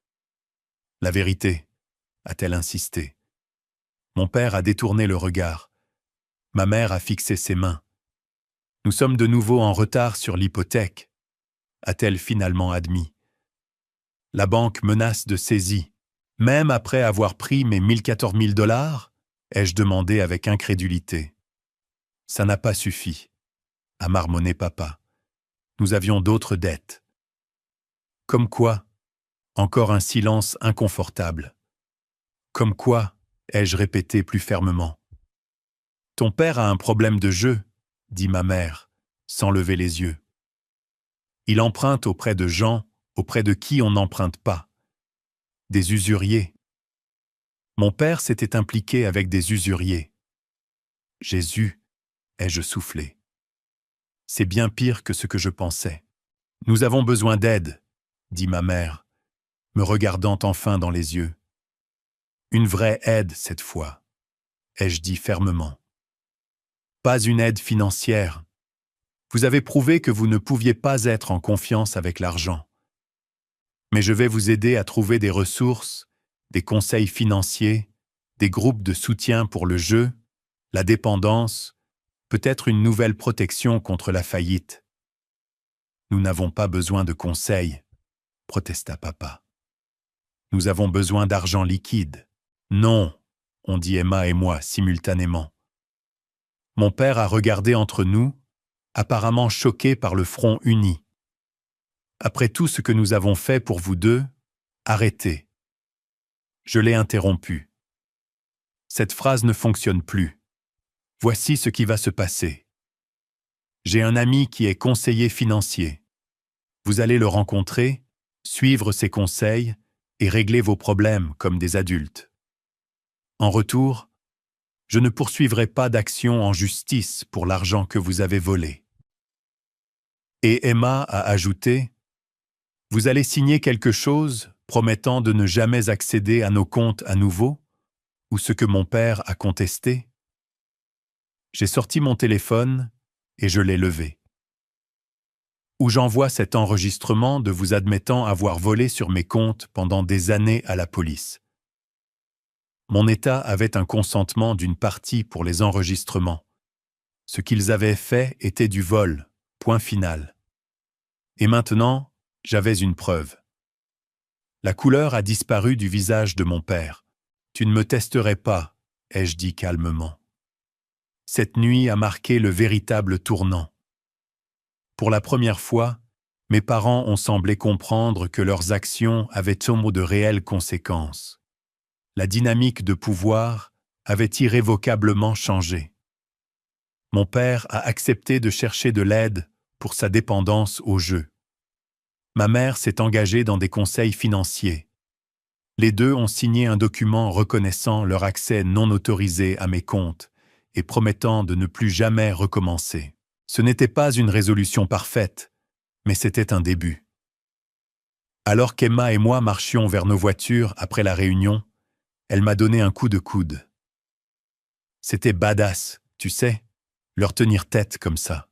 A: La vérité, a-t-elle insisté. Mon père a détourné le regard. Ma mère a fixé ses mains. Nous sommes de nouveau en retard sur l'hypothèque, a-t-elle finalement admis. La banque menace de saisie, même après avoir pris mes 14 000 $, ai-je demandé avec incrédulité. Ça n'a pas suffi, a marmonné papa. Nous avions d'autres dettes. Comme quoi? Encore un silence inconfortable. Comme quoi? Ai-je répété plus fermement. Ton père a un problème de jeu, dit ma mère, sans lever les yeux. Il emprunte auprès de gens auprès de qui on n'emprunte pas. Des usuriers. Mon père s'était impliqué avec des usuriers. Jésus, ai-je soufflé. C'est bien pire que ce que je pensais. Nous avons besoin d'aide, dit ma mère, me regardant enfin dans les yeux. Une vraie aide cette fois, ai-je dit fermement. Pas une aide financière. Vous avez prouvé que vous ne pouviez pas être en confiance avec l'argent. Mais je vais vous aider à trouver des ressources, des conseils financiers, des groupes de soutien pour le jeu, la dépendance, peut-être une nouvelle protection contre la faillite. Nous n'avons pas besoin de conseils, protesta papa. Nous avons besoin d'argent liquide. Non, ont dit Emma et moi simultanément. Mon père a regardé entre nous, apparemment choqué par le front uni. Après tout ce que nous avons fait pour vous deux, arrêtez. Je l'ai interrompu. Cette phrase ne fonctionne plus. Voici ce qui va se passer. J'ai un ami qui est conseiller financier. Vous allez le rencontrer, suivre ses conseils et régler vos problèmes comme des adultes. En retour, je ne poursuivrai pas d'action en justice pour l'argent que vous avez volé. Et Emma a ajouté, « Vous allez signer quelque chose promettant de ne jamais accéder à nos comptes à nouveau, ou ce que mon père a contesté ?» J'ai sorti mon téléphone et je l'ai levé. Où j'envoie cet enregistrement de vous admettant avoir volé sur mes comptes pendant des années à la police. Mon État avait un consentement d'une partie pour les enregistrements. Ce qu'ils avaient fait était du vol, point final. Et maintenant, j'avais une preuve. La couleur a disparu du visage de mon père. Tu ne me testerais pas, ai-je dit calmement. Cette nuit a marqué le véritable tournant. Pour la première fois, mes parents ont semblé comprendre que leurs actions avaient de réelles conséquences. La dynamique de pouvoir avait irrévocablement changé. Mon père a accepté de chercher de l'aide pour sa dépendance au jeu. Ma mère s'est engagée dans des conseils financiers. Les deux ont signé un document reconnaissant leur accès non autorisé à mes comptes et promettant de ne plus jamais recommencer. Ce n'était pas une résolution parfaite, mais c'était un début. Alors qu'Emma et moi marchions vers nos voitures après la réunion, elle m'a donné un coup de coude. C'était badass, tu sais, leur tenir tête comme ça.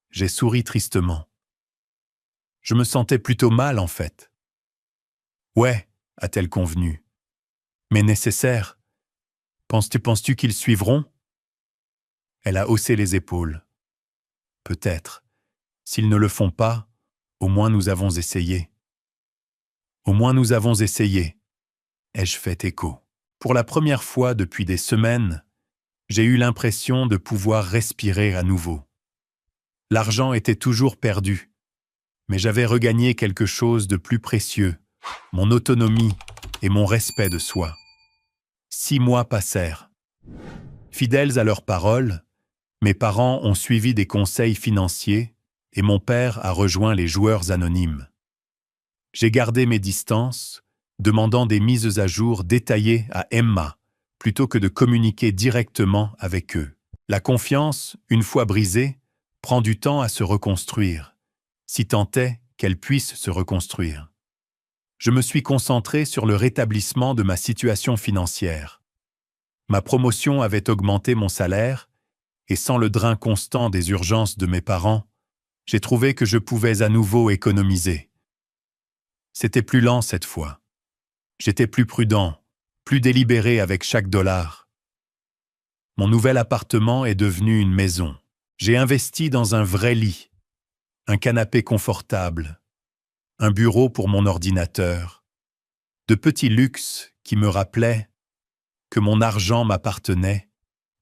A: J'ai souri tristement. Je me sentais plutôt mal, en fait. Ouais, a-t-elle convenu. Mais nécessaire. Penses-tu qu'ils suivront? Elle a haussé les épaules. Peut-être. S'ils ne le font pas, au moins nous avons essayé. Au moins nous avons essayé, ai-je fait écho. Pour la première fois depuis des semaines, j'ai eu l'impression de pouvoir respirer à nouveau. L'argent était toujours perdu, mais j'avais regagné quelque chose de plus précieux, mon autonomie et mon respect de soi. 6 mois passèrent. Fidèles à leurs paroles, mes parents ont suivi des conseils financiers et mon père a rejoint les joueurs anonymes. J'ai gardé mes distances, demandant des mises à jour détaillées à Emma, plutôt que de communiquer directement avec eux. La confiance, une fois brisée, prend du temps à se reconstruire, si tant est qu'elle puisse se reconstruire. Je me suis concentré sur le rétablissement de ma situation financière. Ma promotion avait augmenté mon salaire, et sans le drain constant des urgences de mes parents, j'ai trouvé que je pouvais à nouveau économiser. C'était plus lent cette fois. J'étais plus prudent, plus délibéré avec chaque dollar. Mon nouvel appartement est devenu une maison. J'ai investi dans un vrai lit, un canapé confortable, un bureau pour mon ordinateur, de petits luxes qui me rappelaient que mon argent m'appartenait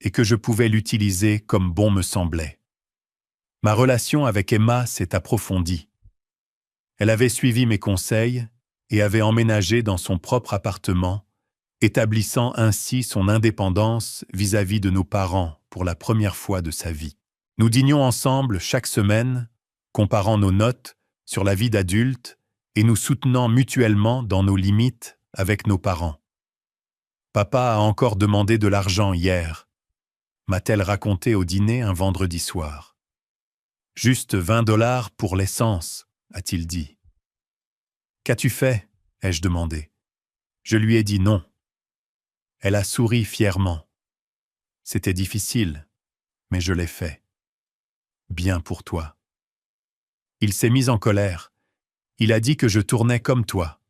A: et que je pouvais l'utiliser comme bon me semblait. Ma relation avec Emma s'est approfondie. Elle avait suivi mes conseils et avait emménagé dans son propre appartement, établissant ainsi son indépendance vis-à-vis de nos parents pour la première fois de sa vie. Nous dînions ensemble chaque semaine, comparant nos notes sur la vie d'adulte et nous soutenant mutuellement dans nos limites avec nos parents. Papa a encore demandé de l'argent hier, m'a-t-elle raconté au dîner un vendredi soir. Juste 20 $ pour l'essence, a-t-il dit. Qu'as-tu fait? Ai-je demandé. Je lui ai dit non. Elle a souri fièrement. C'était difficile, mais je l'ai fait. Bien pour toi. Il s'est mis en colère. Il a dit que je tournais comme toi.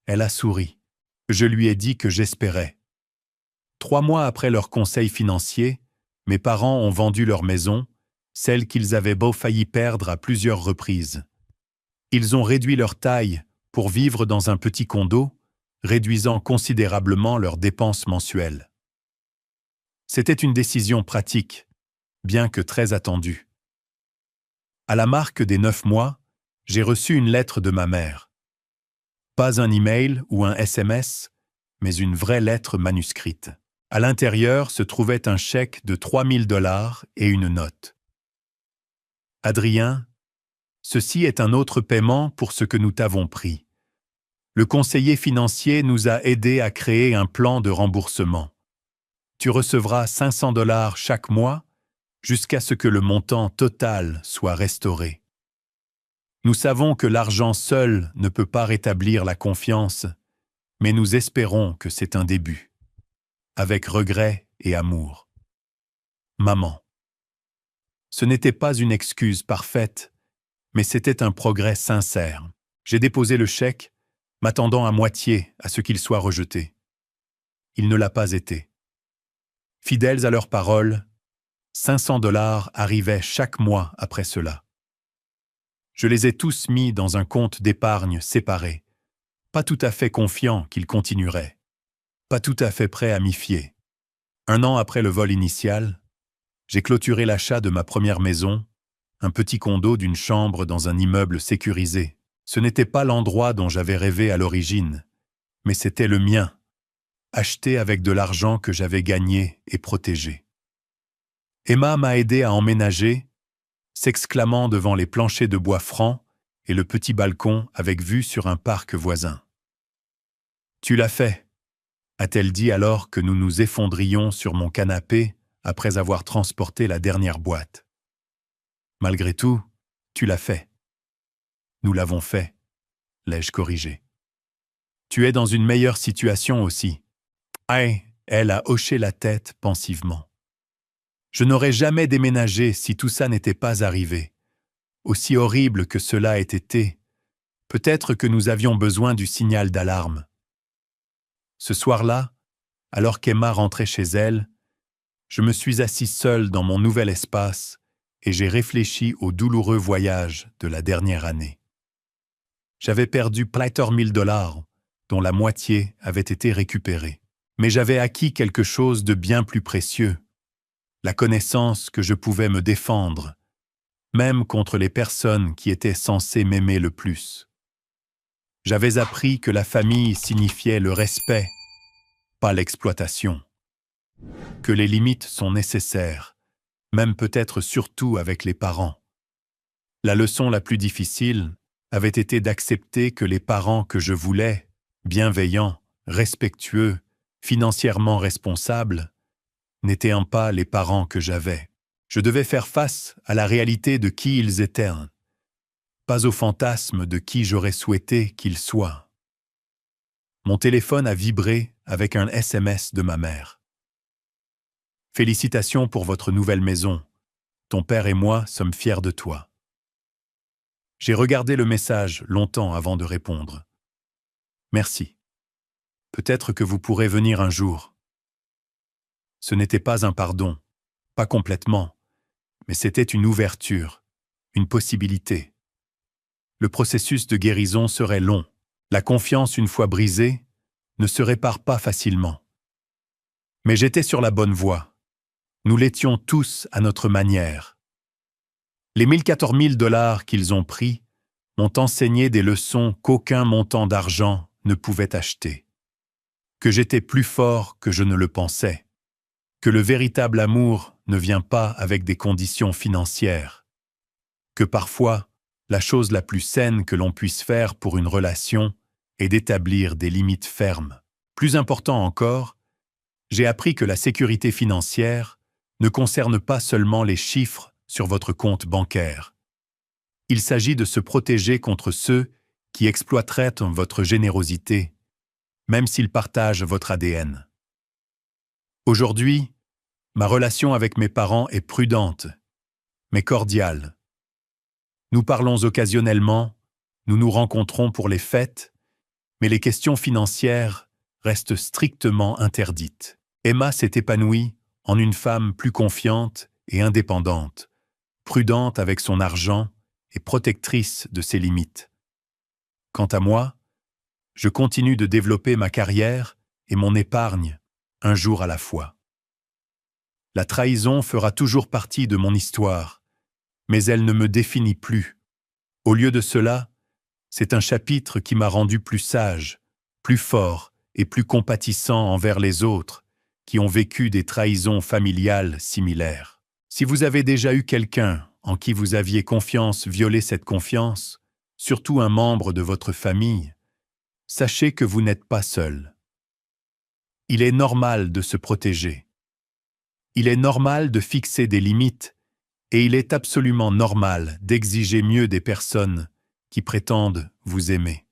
A: Elle a souri. Je lui ai dit que j'espérais. 3 mois après leur conseil financier, mes parents ont vendu leur maison, celle qu'ils avaient beau failli perdre à plusieurs reprises. Ils ont réduit leur taille pour vivre dans un petit condo, réduisant considérablement leurs dépenses mensuelles. C'était une décision pratique, bien que très attendue. À la marque des 9 mois, j'ai reçu une lettre de ma mère. Pas un email ou un SMS, mais une vraie lettre manuscrite. À l'intérieur se trouvait un chèque de 3 000 $ et une note. Adrien, ceci est un autre paiement pour ce que nous t'avons pris. Le conseiller financier nous a aidés à créer un plan de remboursement. Tu recevras 500 $ chaque mois jusqu'à ce que le montant total soit restauré. Nous savons que l'argent seul ne peut pas rétablir la confiance, mais nous espérons que c'est un début. Avec regret et amour. Maman. Ce n'était pas une excuse parfaite, mais c'était un progrès sincère. J'ai déposé le chèque, m'attendant à moitié à ce qu'il soit rejeté. Il ne l'a pas été. Fidèles à leurs paroles, 500 $ arrivaient chaque mois après cela. Je les ai tous mis dans un compte d'épargne séparé, pas tout à fait confiant qu'ils continueraient, pas tout à fait prêt à m'y fier. 1 an après le vol initial, j'ai clôturé l'achat de ma première maison, un petit condo d'une chambre dans un immeuble sécurisé. Ce n'était pas l'endroit dont j'avais rêvé à l'origine, mais c'était le mien, acheté avec de l'argent que j'avais gagné et protégé. Emma m'a aidé à emménager, s'exclamant devant les planchers de bois francs et le petit balcon avec vue sur un parc voisin. « Tu l'as fait », a-t-elle dit alors que nous nous effondrions sur mon canapé après avoir transporté la dernière boîte. « Malgré tout, tu l'as fait. »« Nous l'avons fait, » l'ai-je corrigé. « Tu es dans une meilleure situation aussi. » Aïe, elle a hoché la tête pensivement. Je n'aurais jamais déménagé si tout ça n'était pas arrivé. Aussi horrible que cela ait été, peut-être que nous avions besoin du signal d'alarme. Ce soir-là, alors qu'Emma rentrait chez elle, je me suis assis seul dans mon nouvel espace et j'ai réfléchi au douloureux voyage de la dernière année. J'avais perdu 1 000 $ dont la moitié avait été récupérée. Mais j'avais acquis quelque chose de bien plus précieux, la connaissance que je pouvais me défendre, même contre les personnes qui étaient censées m'aimer le plus. J'avais appris que la famille signifiait le respect, pas l'exploitation. Que les limites sont nécessaires, même peut-être surtout avec les parents. La leçon la plus difficile avait été d'accepter que les parents que je voulais, bienveillants, respectueux, financièrement responsables, n'étaient pas les parents que j'avais. Je devais faire face à la réalité de qui ils étaient, pas au fantasme de qui j'aurais souhaité qu'ils soient. Mon téléphone a vibré avec un SMS de ma mère. « Félicitations pour votre nouvelle maison. Ton père et moi sommes fiers de toi. » J'ai regardé le message longtemps avant de répondre. « Merci. Peut-être que vous pourrez venir un jour. » Ce n'était pas un pardon, pas complètement, mais c'était une ouverture, une possibilité. Le processus de guérison serait long. La confiance, une fois brisée, ne se répare pas facilement. Mais j'étais sur la bonne voie. Nous l'étions tous à notre manière. Les 14 000 $ qu'ils ont pris m'ont enseigné des leçons qu'aucun montant d'argent ne pouvait acheter. Que j'étais plus fort que je ne le pensais. Que le véritable amour ne vient pas avec des conditions financières. Que parfois, la chose la plus saine que l'on puisse faire pour une relation est d'établir des limites fermes. Plus important encore, j'ai appris que la sécurité financière ne concerne pas seulement les chiffres sur votre compte bancaire. Il s'agit de se protéger contre ceux qui exploiteraient votre générosité, même s'ils partagent votre ADN. Aujourd'hui, ma relation avec mes parents est prudente, mais cordiale. Nous parlons occasionnellement, nous nous rencontrons pour les fêtes, mais les questions financières restent strictement interdites. Emma s'est épanouie en une femme plus confiante et indépendante, prudente avec son argent et protectrice de ses limites. Quant à moi, je continue de développer ma carrière et mon épargne, un jour à la fois. La trahison fera toujours partie de mon histoire, mais elle ne me définit plus. Au lieu de cela, c'est un chapitre qui m'a rendu plus sage, plus fort et plus compatissant envers les autres qui ont vécu des trahisons familiales similaires. Si vous avez déjà eu quelqu'un en qui vous aviez confiance violer cette confiance, surtout un membre de votre famille, sachez que vous n'êtes pas seul. Il est normal de se protéger. Il est normal de fixer des limites et il est absolument normal d'exiger mieux des personnes qui prétendent vous aimer.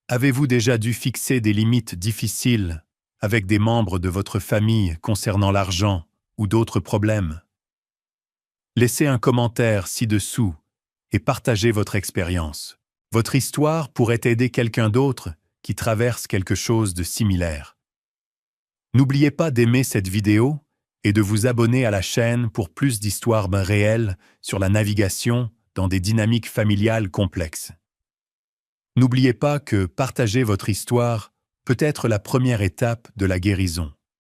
A: Avez-vous déjà dû fixer des limites difficiles avec des membres de votre famille concernant l'argent ou d'autres problèmes? Laissez un commentaire ci-dessous et partagez votre expérience. Votre histoire pourrait aider quelqu'un d'autre qui traverse quelque chose de similaire. N'oubliez pas d'aimer cette vidéo et de vous abonner à la chaîne pour plus d'histoires réelles sur la navigation dans des dynamiques familiales complexes. N'oubliez pas que partager votre histoire peut être la première étape de la guérison.